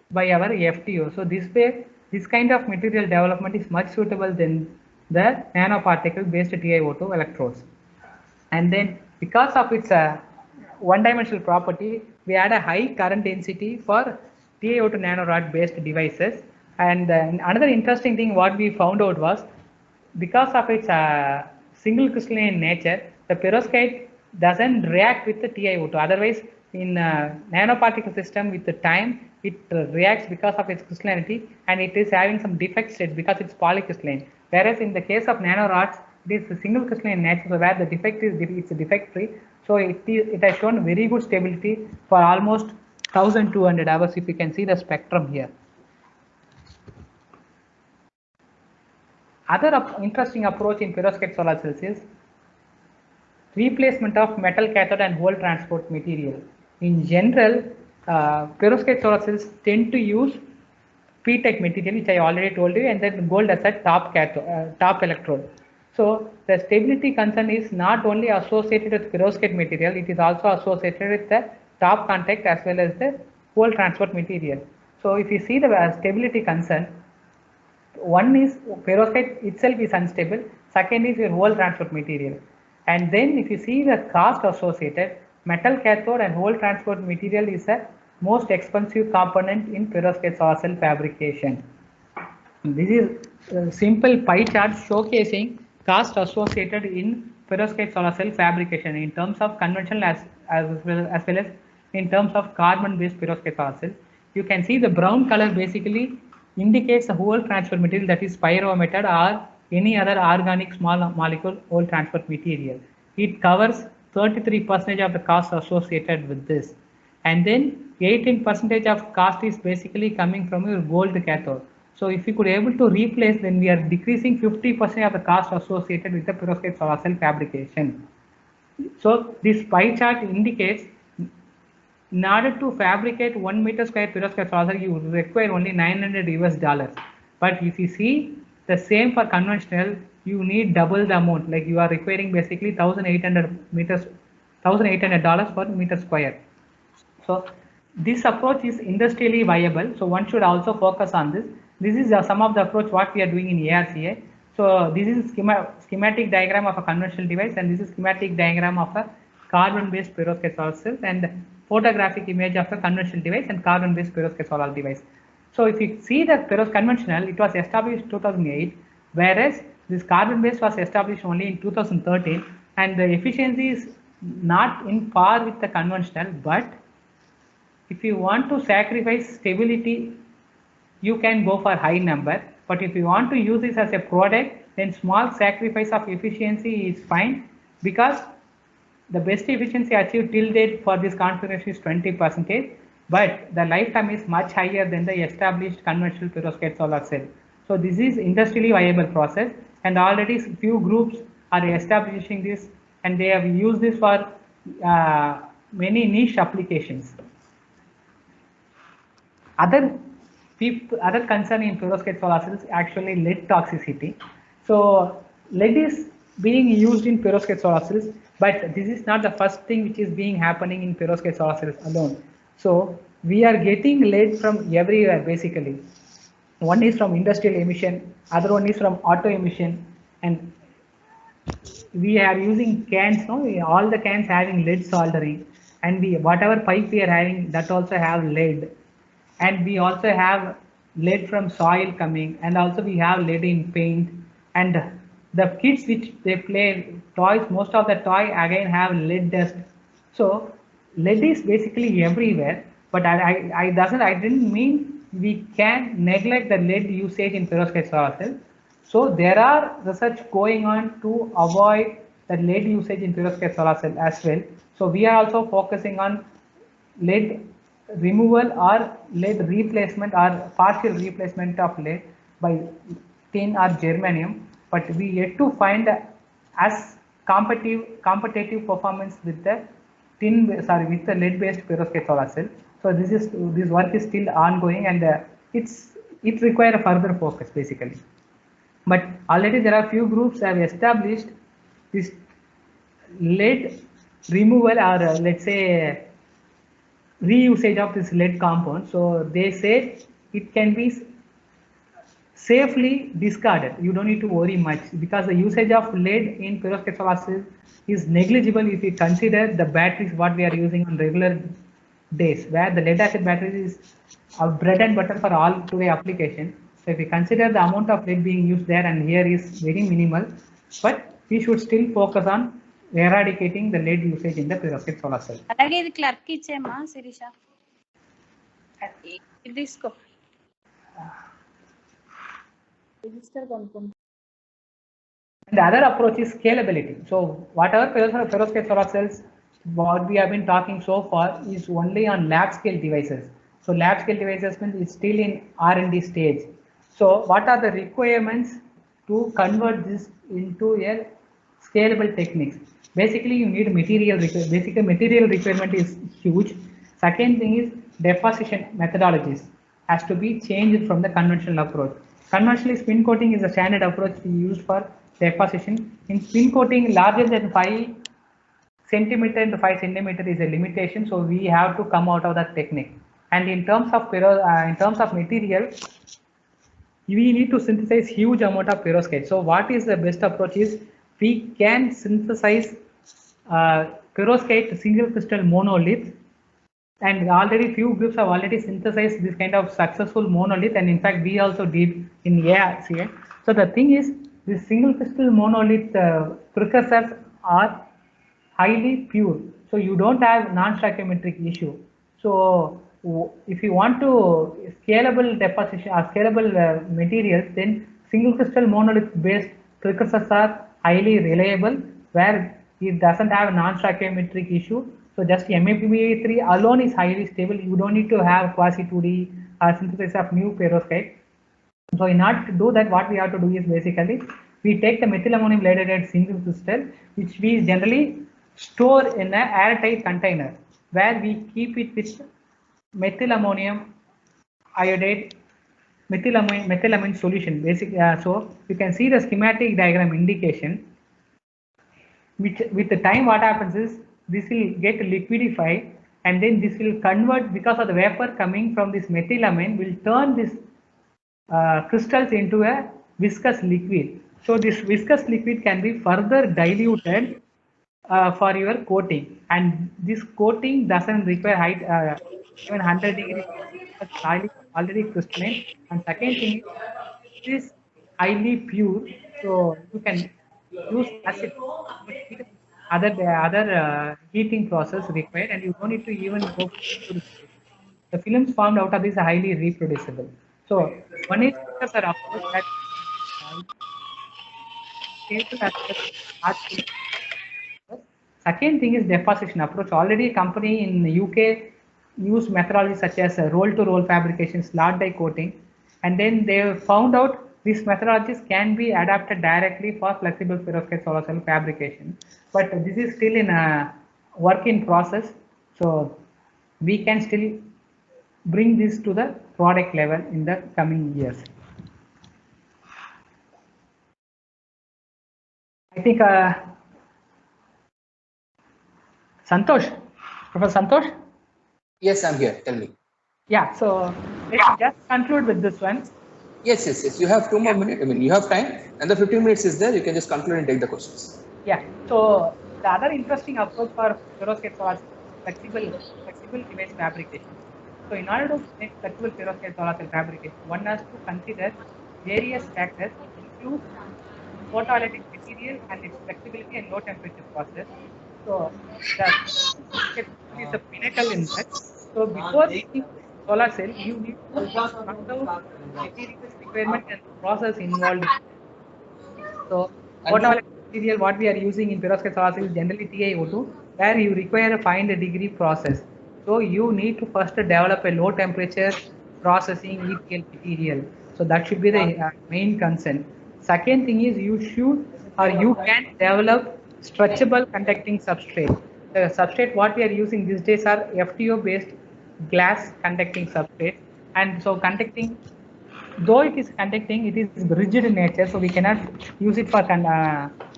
by our FTO. So this way, this kind of material development is much suitable than the nanoparticle based TiO2 electrodes. And then because of its one-dimensional property, we had a high current density for TiO2 nanorod based devices. And another interesting thing what we found out was, because of its single crystalline nature, the perovskite doesn't react with the TiO2. Otherwise, in nanoparticle system, with the time, it reacts because of its crystallinity, and it is having some defect states because it's polycrystalline. Whereas in the case of nanorods, it is a single crystalline nature, so where the defect is, it's defect free. So it has shown very good stability for almost 1200 hours. If you can see the spectrum here. Other interesting approach in perovskite solar cells is replacement of metal cathode and hole transport material. In general, perovskite solar cells tend to use P-type material, which I already told you, and then gold as a top cathode, top electrode. So the stability concern is not only associated with perovskite material, it is also associated with the top contact as well as the hole transport material. So if you see the stability concern, one is perovskite itself is unstable, second is your hole transport material, and then if you see the cost associated, metal cathode and hole transport material is the most expensive component in perovskite solar cell fabrication. This is a simple pie chart showcasing cost associated in perovskite solar cell fabrication in terms of conventional as well as in terms of carbon based perovskite solar cell. You can see the brown color basically indicates the whole transport material, that is pyrometal or any other organic small molecule whole transport material. It covers 33% of the cost associated with this, and then 18% of cost is basically coming from your gold cathode. So if we could able to replace, then we are decreasing 50% of the cost associated with the perovskite solar cell fabrication. So this pie chart indicates in order to fabricate 1 meter square perovskite solar cell, you require only $900. But if you see the same for conventional, you need double the amount. Like you are requiring basically $1,800 per meter square. So this approach is industrially viable. So one should also focus on this. This is some of the approach what we are doing in ARCA. So this is schematic diagram of a conventional device, and this is schematic diagram of a carbon-based perovskite solar cell, and photographic image of a conventional device and carbon-based perovskite solar device. So if you see the conventional, it was established 2008, whereas this carbon-based was established only in 2013, and the efficiency is not in par with the conventional. But if you want to sacrifice stability, you can go for high number. But if you want to use this as a product, then small sacrifice of efficiency is fine, because the best efficiency achieved till date for this configuration is 20%, but the lifetime is much higher than the established conventional perovskite solar cell. So this is industrially viable process, and already few groups are establishing this, and they have used this for many niche applications. Other concern in perovskite solar cells actually lead toxicity. So lead is being used in perovskite solar cells, but this is not the first thing which is being happening in perovskite solar cells alone. So we are getting lead from everywhere basically. One is from industrial emission, other one is from auto emission, and we are using cans, no? All the cans having lead soldering, and whatever pipe we are having, that also have lead, and we also have lead from soil coming, and also we have lead in paint, and the kids which they play toys, most of the toy again have lead dust. So lead is basically everywhere, but I didn't mean we can neglect the lead usage in perovskite solar cell. So there are research going on to avoid the lead usage in perovskite solar cell as well. So we are also focusing on lead removal or lead replacement or partial replacement of lead by tin or germanium, but we yet to find as competitive performance with the with the lead based perovskite solar cell. So this work is still ongoing, and it requires a further focus basically. But already there are few groups have established this lead removal or let's say reusage of this lead compound. So they say it can be safely discarded. You don't need to worry much, because the usage of lead in perovskite solar cells is negligible if you consider the batteries what we are using on regular days, where the lead acid batteries is our bread and butter for all today application. So if we consider the amount of lead being used there, and here is very minimal, but we should still focus on eradicating the lead usage in the perovskite solar cell. అలాగే ఇది clerk ఇచ్చేమా Sirisha ఇది తీసుకో register కొనుక్కుంటా. And the other approach is scalability. So whatever perovskite solar cells what we have been talking so far is only on lab scale devices. So lab scale devices means it's still in R&D stage. So what are the requirements to convert this into a scalable techniques? Basically you need material material requirement is huge. Second thing is deposition methodologies has to be changed from the conventional approach. Conventionally, spin coating is the standard approach we use for deposition. In spin coating, larger than 5 centimeter to 5 centimeter is a limitation, so we have to come out of that technique. And in terms of material, we need to synthesize huge amount of perovskite. So what is the best approach is we can synthesize perovskite single crystal monolith, and already few groups have already synthesized this kind of successful monolith, and in fact we also did in ARCA. So the thing is, this single crystal monolith precursors are highly pure, so you don't have non-stoichiometric issue. So if you want to scalable deposition or scalable materials, then single crystal monolith based precursors are highly reliable, where it doesn't have a non-stoichiometric issue. So just MAPBA3 alone is highly stable. You don't need to have quasi 2D synthesis of new perovskite. So in order to do that, what we have to do is basically we take the methylammonium iodide single crystal, which we generally store in an airtight container, where we keep it with methylammonium iodide, methylamine solution. Basically, so you can see the schematic diagram indication. With the time, what happens is this will get liquidified, and then this will convert, because of the vapor coming from this methylamine, will turn this crystals into a viscous liquid. So this viscous liquid can be further diluted for your coating, and this coating doesn't require high even 100 degrees, already crystalline. And second thing is highly pure, so you can use acid, other heating process required, and you don't need to even go to the films formed out of this are highly reproducible. So one is because our approach that stable as well as hard to. Second thing is deposition approach. Already a company in the UK used methodologies such as roll-to-roll fabrication, slot die coating, and then they found out these methodologies can be adapted directly for flexible perovskite solar cell fabrication. But this is still in a work in process, so we can still bring this to the product level in the coming years. I think Santosh, Professor Santosh? Yes, I'm here. Tell me. Yeah, so let's just conclude with this one. Yes. You have 2 more minutes. I mean, you have time. Another 15 minutes is there. You can just conclude and take the questions. Yeah. So the other interesting approach for perovskite was flexible device fabrication. So in order to make flexible perovskite solar cell fabrication, one has to consider various factors, include photoelectric material and its flexibility and low temperature process. So the is the pinnacle in that. So before making solar cell, you need to find out materials requirement and process involved. So photoelectric material what we are using in perovskite solar cell is generally TiO2, where you require a 500-degree process. So you need to first develop a low temperature processing ETL material. So that should be the main concern. Second thing is you can develop stretchable conducting substrate. The substrate what we are using these days are FTO based glass conducting substrate, and so conducting, though it is conducting, it is rigid in nature, so we cannot use it for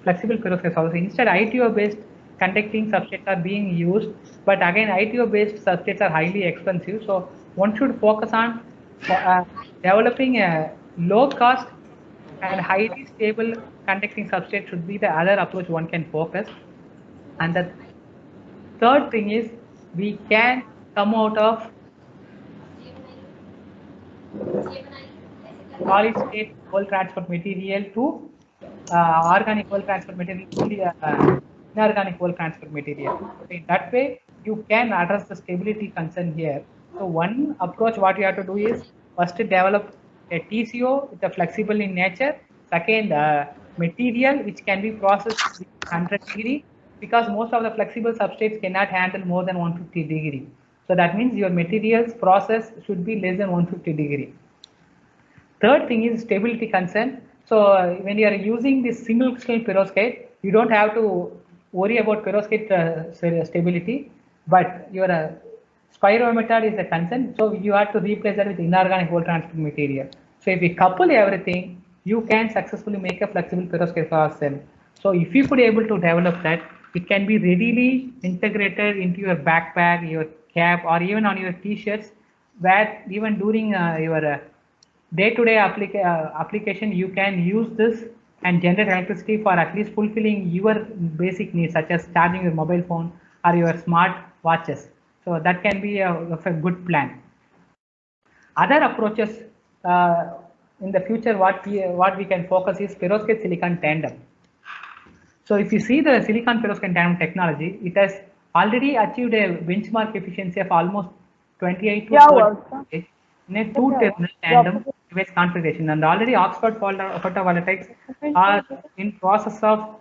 flexible perovskite solar. Instead, ITO based conducting substrates are being used, but again ITO based substrates are highly expensive, so one should focus on developing a low cost and highly stable conducting substrate should be the other approach one can focus. And the third thing is we can come out of solid state whole transport material to organic whole transport material to inorganic whole transport material. So in that way, you can address the stability concern here. So one approach what you have to do is first develop a TCO with a flexible in nature. Second, material which can be processed with 100 degree, because most of the flexible substrates cannot handle more than 150 degree. So that means your materials process should be less than 150 degree. Third thing is stability concern. So when you are using this single crystal perovskite, you don't have to worry about perovskite stability, but your Spirometry is a concern, so you have to replace that with inorganic whole transport material. So if you couple everything, you can successfully make a flexible perovskite solar cell. So if you could able to develop that, it can be readily integrated into your backpack, your cap, or even on your t-shirts, where even during your day-to-day application, you can use this and generate electricity for at least fulfilling your basic needs, such as charging your mobile phone or your smart watches. So that can be a good plan. Other approaches in the future, what we can focus is perovskite silicon tandem. So if you see the silicon perovskite tandem technology, it has already achieved a benchmark efficiency of almost 28 to 30 in a two-terminal tandem device configuration, and already Oxford Photovoltaics are in process of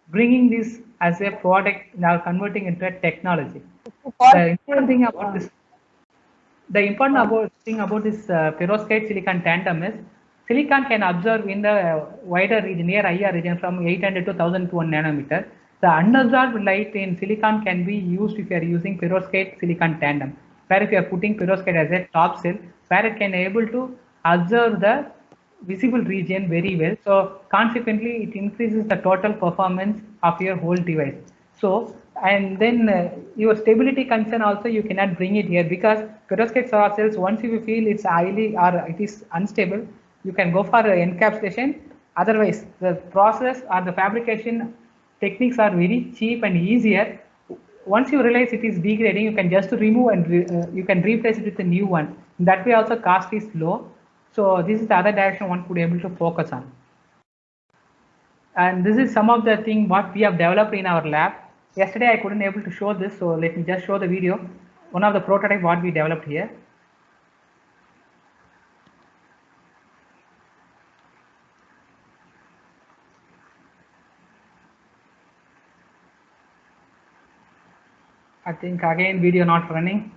bringing this as a product, now converting into a technology. The important thing about this thing about this perovskite silicon tandem is silicon can absorb in the wider region, near IR region, from 800 to 1200 nanometer. The unabsorbed light in silicon can be used if you are using perovskite silicon tandem, where if you are putting perovskite as a top cell, where it can able to observe the visible region very well. So consequently, it increases the total performance of your whole device. So, and then your stability concern also you cannot bring it here, because perovskite solar cells, once you feel it's highly or it is unstable, you can go for encapsulation. Otherwise, the process or the fabrication techniques are very cheap and easier. Once you realize it is degrading, you can just remove and you can replace it with a new one. That way also cost is low. So this is the other direction one could able to focus on. And this is some of the thing what we have developed in our lab. Yesterday I couldn't able to show this, so let me just show the video. One of the prototype what we developed here. I think again video not running.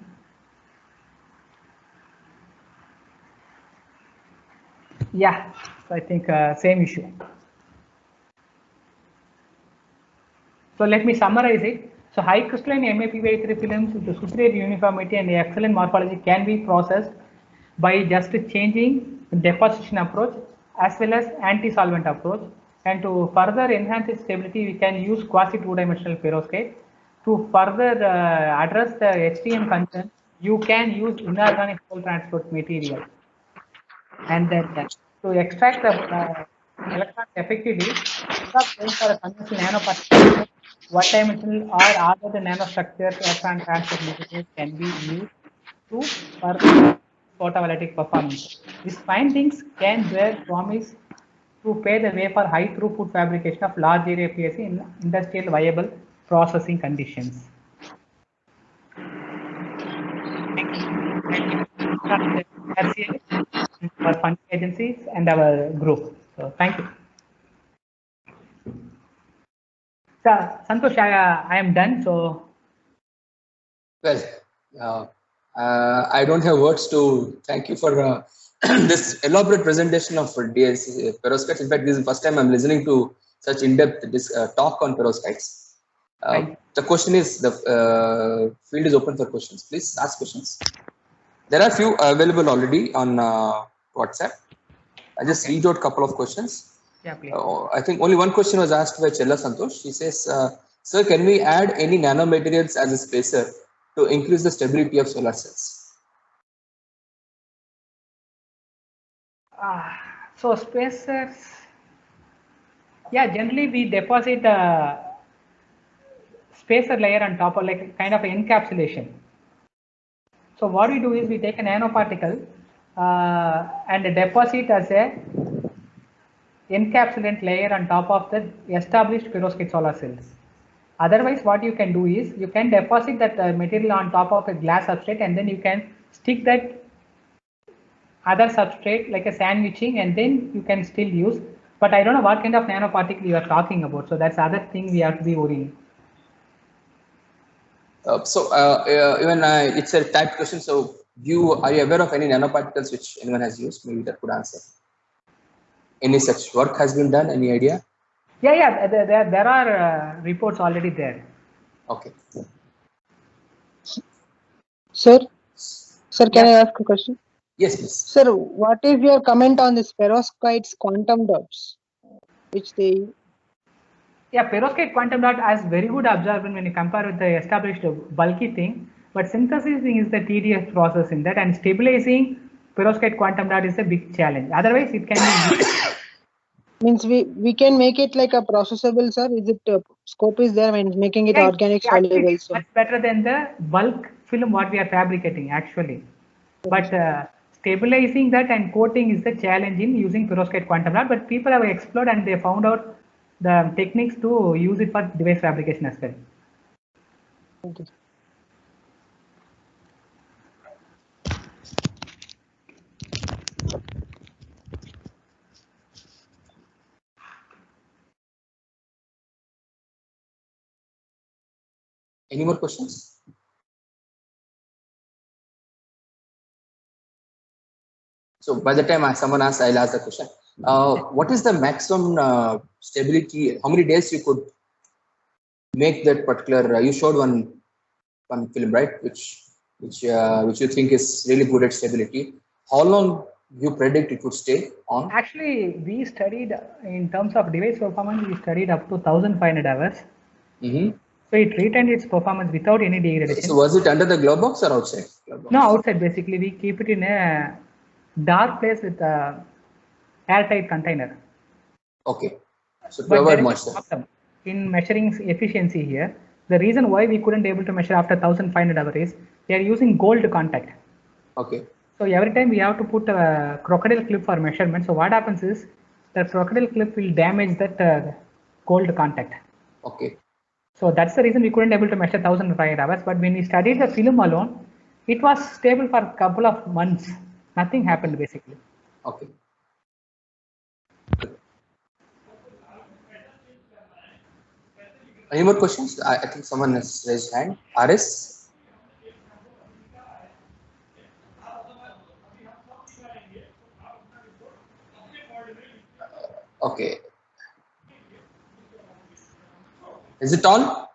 Yeah, so I think same issue. So let me summarize it. So high crystalline MAPY3 films with superior uniformity and excellent morphology can be processed by just changing deposition approach as well as anti-solvent approach. And to further enhance its stability, we can use quasi two-dimensional perovskite. To further address the HTM concern, you can use inorganic whole transport material. And then to extract the electrons effectively, instead of going for a conventional nanoparticle, one-dimensional or other nanostructures electron transport materials can be used to further photovoltaic performance. These findings can bear promise to pave the way for high throughput fabrication of large area PSC in industrial viable processing conditions. Our funding agencies and our group. So thank you. So Santosh, I am done. So Well, I don't have words to thank you for this elaborate presentation of perovskites. In fact, this is the first time I'm listening to such in-depth talk on perovskites. The question is, the field is open for questions. Please ask questions. There are few available already on WhatsApp. I just read out a couple of questions. Yeah, please. I think only one question was asked by Chella Santosh. She says, sir, can we add any nanomaterials as a spacer to increase the stability of solar cells? So spacers, yeah, generally we deposit a spacer layer on top of like kind of encapsulation. So what we do is we take a nanoparticle and deposit as a encapsulant layer on top of the established perovskite solar cells. Otherwise, what you can do is you can deposit that material on top of a glass substrate, and then you can stick that other substrate like a sandwiching, and then you can still use. But I don't know what kind of nanoparticle you are talking about. So that's the other thing we have to be worrying. Even it's a type question. So are you aware of any nanoparticles which anyone has used? Maybe that could answer. Any such work has been done? Any idea? Yeah. There are reports already there. Okay. Sir, can Yeah. I ask a question? Yes, please. Sir, what is your comment on this perovskites quantum dots, which they? Yeah, perovskite quantum dot has very good absorption when you compare with the established bulky thing. But synthesizing is the tedious process in that, and stabilizing perovskite quantum dot is a big challenge. Otherwise, it can be Means we can make it like a processable, sir. Is it scope is there when making it yeah, organic actually, soluble? it's So much better than the bulk film what we are fabricating actually. But stabilizing that and coating is the challenge in using perovskite quantum dot. But people have explored and they found out the techniques to use it for device fabrication as well. okay. Any more questions? So by the time someone asks, I'll ask the question. What is the maximum stability? How many days you could make that particular? You showed one film, right? Which you think is really good at stability. How long you predict it would stay on? Actually, we studied in terms of device performance, we studied up to 1500 hours. Mm-hmm. So it retained its performance without any degradation. So was it under the glove box or outside? No, outside basically. We keep it in a dark place with a airtight container. Okay. So to But avoid there is a moisture. problem in measuring efficiency here. The reason why we couldn't able to measure after 1500 hours is they are using gold contact. Okay. So every time we have to put a crocodile clip for measurement. So what happens is the crocodile clip will damage that gold contact. Okay. So that's the reason we couldn't able to measure 1500 hours. But when we studied the film alone, it was stable for a couple of months. Nothing happened basically. Okay. Any more questions? I think someone has raised hand. RS? Okay. Is it all?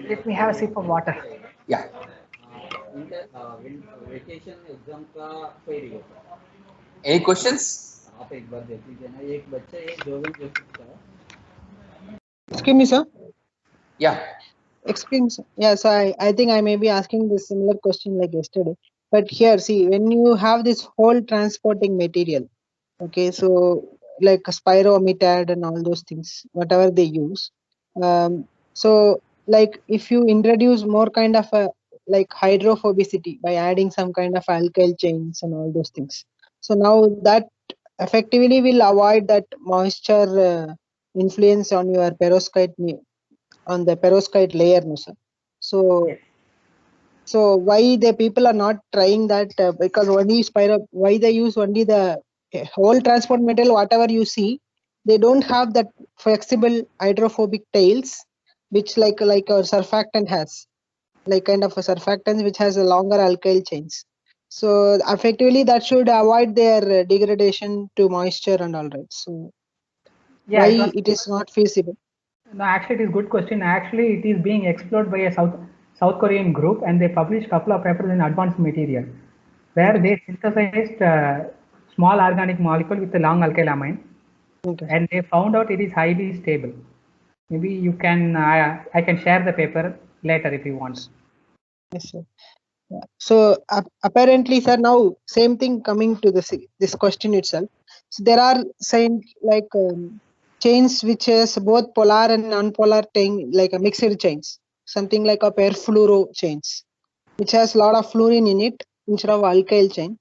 Let me have a sip of water. Yeah. Vacation exam का query है Any questions? आप एक बार देख लीजिए ना एक बच्चा एक जोगन जोसेफ का Excuse me, sir. Yeah. Excuse me, sir. Yeah, so I think I may be asking this similar question like yesterday. But here, see, when you have this whole transporting material, okay, so like a spirometad and all those things, whatever they use. So like if you introduce more kind of a like hydrophobicity by adding some kind of alkyl chains and all those things. So now that effectively will avoid that moisture influence on your perovskite on the perovskite layer, no sir. So why the people are not trying that? Because only why they use only the whole transport material, whatever you see, they don't have that flexible hydrophobic tails, which like our surfactant has, like kind of a surfactant which has a longer alkyl chains. So effectively that should avoid their degradation to moisture and all right. So Yeah, why it it is not feasible? No, actually, it is a good question. Actually, it is being explored by a South Korean group, and they published a couple of papers in Advanced Material, where they synthesized small organic molecule with a long alkylamine, Okay. and they found out it is highly stable. Maybe you can, I can share the paper later if you want. Yes, sir. Yeah. So apparently, sir, now same thing coming to this question itself. So there are like chains which is both polar and non-polar chain, like a mixed chains, something like a perfluoro chains, which has a lot of fluorine in it instead of alkyl chain.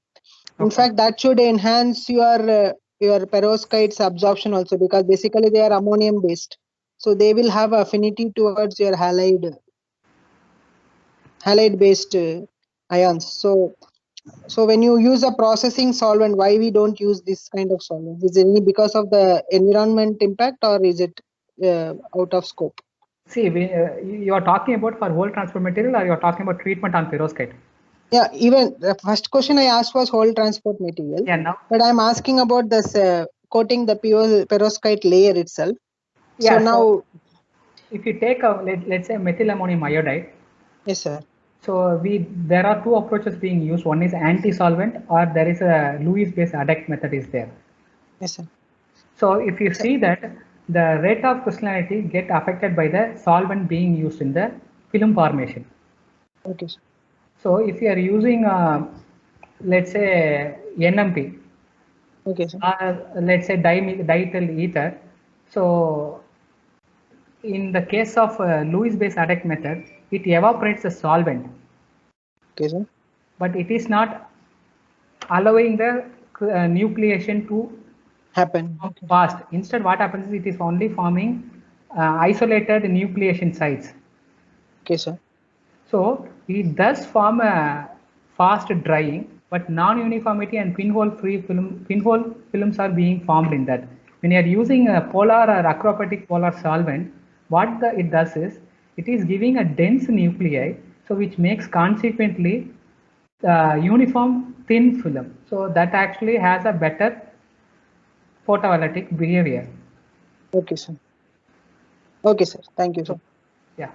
In Okay. fact, that should enhance your perovskites absorption also, because basically they are ammonium based, so they will have affinity towards your halide based ions. So when you use a processing solvent, why we don't use this kind of solvent? Is it because of the environment impact, or is it out of scope? See, you are talking about for whole transport material, or you are talking about treatment on perovskite? Yeah, even the first question I asked was whole transport material. Yeah, now. But I'm asking about this coating the perovskite layer itself. Yeah, So now, if you take let's say methylammonium iodide, yes, sir. so there are two approaches being used. One is anti-solvent, or there is a Lewis-based adduct method is there. Yes, sir. So if you see that the rate of crystallinity get affected by the solvent being used in the film formation. Okay, sir. So if you are using let's say NMP, Okay, sir. let's say diethyl ether, so in the case of Lewis-based adduct method, it evaporates the solvent, Okay, sir. but it is not allowing the nucleation to Happen. Okay. fast. Instead, what happens is it is only forming isolated nucleation sites. Okay, sir. So it does form a fast drying, but non-uniformity and pinhole films are being formed in that. When you are using a polar or acrobatic polar solvent, what it does is it is giving a dense nuclei, so which makes consequently uniform thin film. So that actually has a better photovoltaic behavior. Okay, sir. Okay, sir. Thank you, sir. So yeah.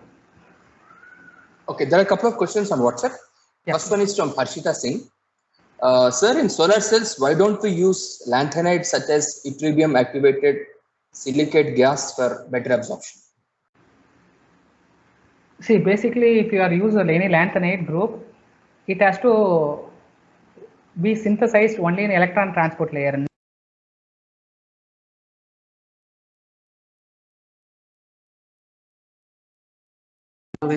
Okay, there are a couple of questions on WhatsApp. Yeah. First one is from Harshita Singh. Sir, in solar cells, why don't we use lanthanide such as ytterbium activated silicate gas for better absorption? See, basically, if you are using any lanthanide group, it has to be synthesized only in electron transport layer. We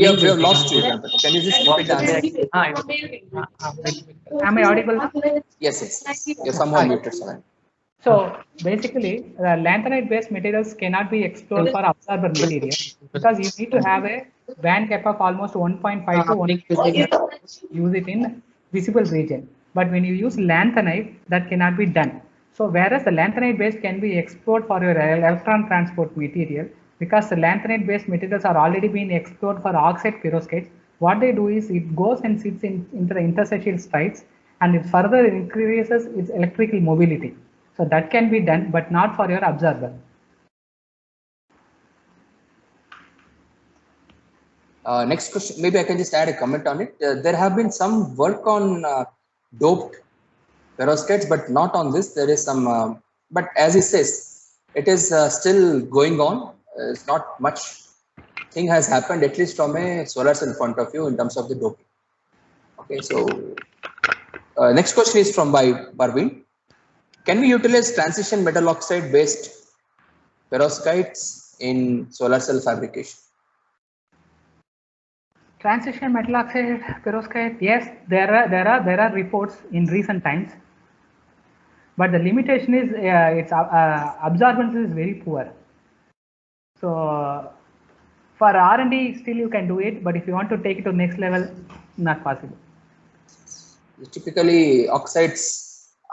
have lost you, Ganpat. Can you just repeat the answer? Am I audible now? Yes. You're somehow muted, sir. So basically, lanthanide based materials cannot be explored for absorber material because you need to have a band gap of almost 1.5 to 1 use it in visible region. But when you use lanthanide, that cannot be done. So whereas the lanthanide based can be explored for your electron transport material, because the lanthanide based materials are already being explored for oxide perovskites, what they do is it goes and sits into the interstitial sites and it further increases its electrical mobility. So that can be done, but not for your absorber. Next question, maybe I can just add a comment on it. There have been some work on doped perovskites, but not on this. There is some, but as he says, it is still going on. It's not much thing has happened, at least from a solar cell point of view in terms of the doping. Okay, so next question is from by Barwin. Can we utilize transition metal oxide based perovskites in solar cell fabrication? Transition metal oxide perovskite, yes, there are reports in recent times, but the limitation is its absorbance is very poor. So for R&D still you can do it, but if you want to take it to next level, not possible. Typically, oxides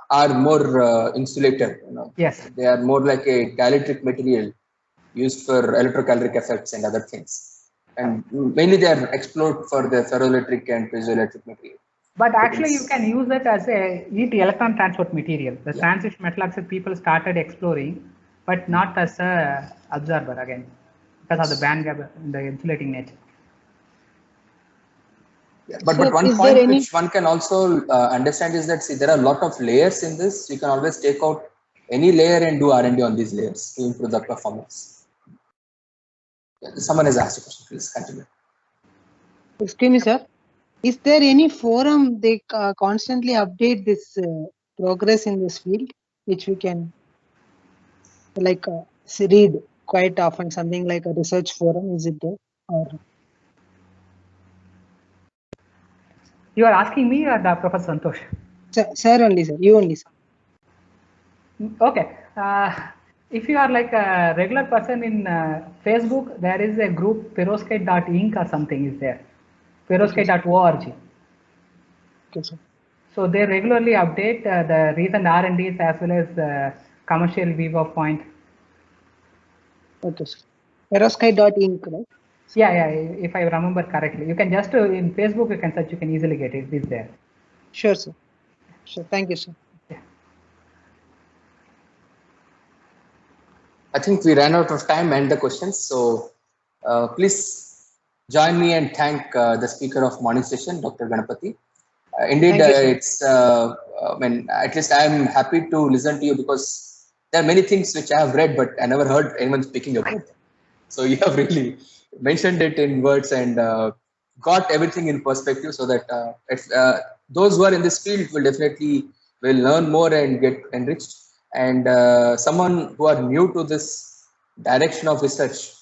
are more insulated. Yes. They are more like a dielectric material used for electrocaloric effects and other things. And mainly they are explored for the ferroelectric and piezoelectric material. But actually, you can use it as a electron transport material. The transition metal oxide people started exploring, but not as a absorber again, because of the band gap and the insulating nature. Yeah, but one point which one can also understand is that, see, there are a lot of layers in this. You can always take out any layer and do R&D on these layers to improve the performance. Yeah, someone has asked a question. Please continue. Excuse me, sir. Is there any forum they constantly update this progress in this field, which we can like read quite often? Something like a research forum, is it there? Or You are asking me or the Professor Santosh? Sir only, sir. You only, sir. Okay. If you are like a regular person in Facebook, there is a group perovskite.inc or something is there. Perovskite.org. Okay, sir. So they regularly update the recent R&Ds as well as commercial vivo point. Okay, sir. Perovskite.inc, right? Yeah, if I remember correctly. You can just in Facebook, you can search, you can easily get it. It is there. Sure, sir. Sure. Thank you, sir. Yeah. I think we ran out of time and the questions. So please join me and thank the speaker of morning session, Dr. Ganapathy. Indeed, it's, I mean, at least I'm happy to listen to you because there are many things which I have read, but I never heard anyone speaking about it. So you have really mentioned it in words and got everything in perspective, so that if, those who are in this field will definitely will learn more and get enriched. And someone who are new to this direction of research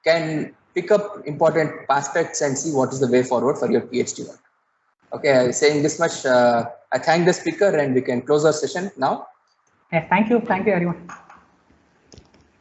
can pick up important aspects and see what is the way forward for your PhD work. Okay, saying this much, I thank the speaker and we can close our session now. Yes, thank you everyone.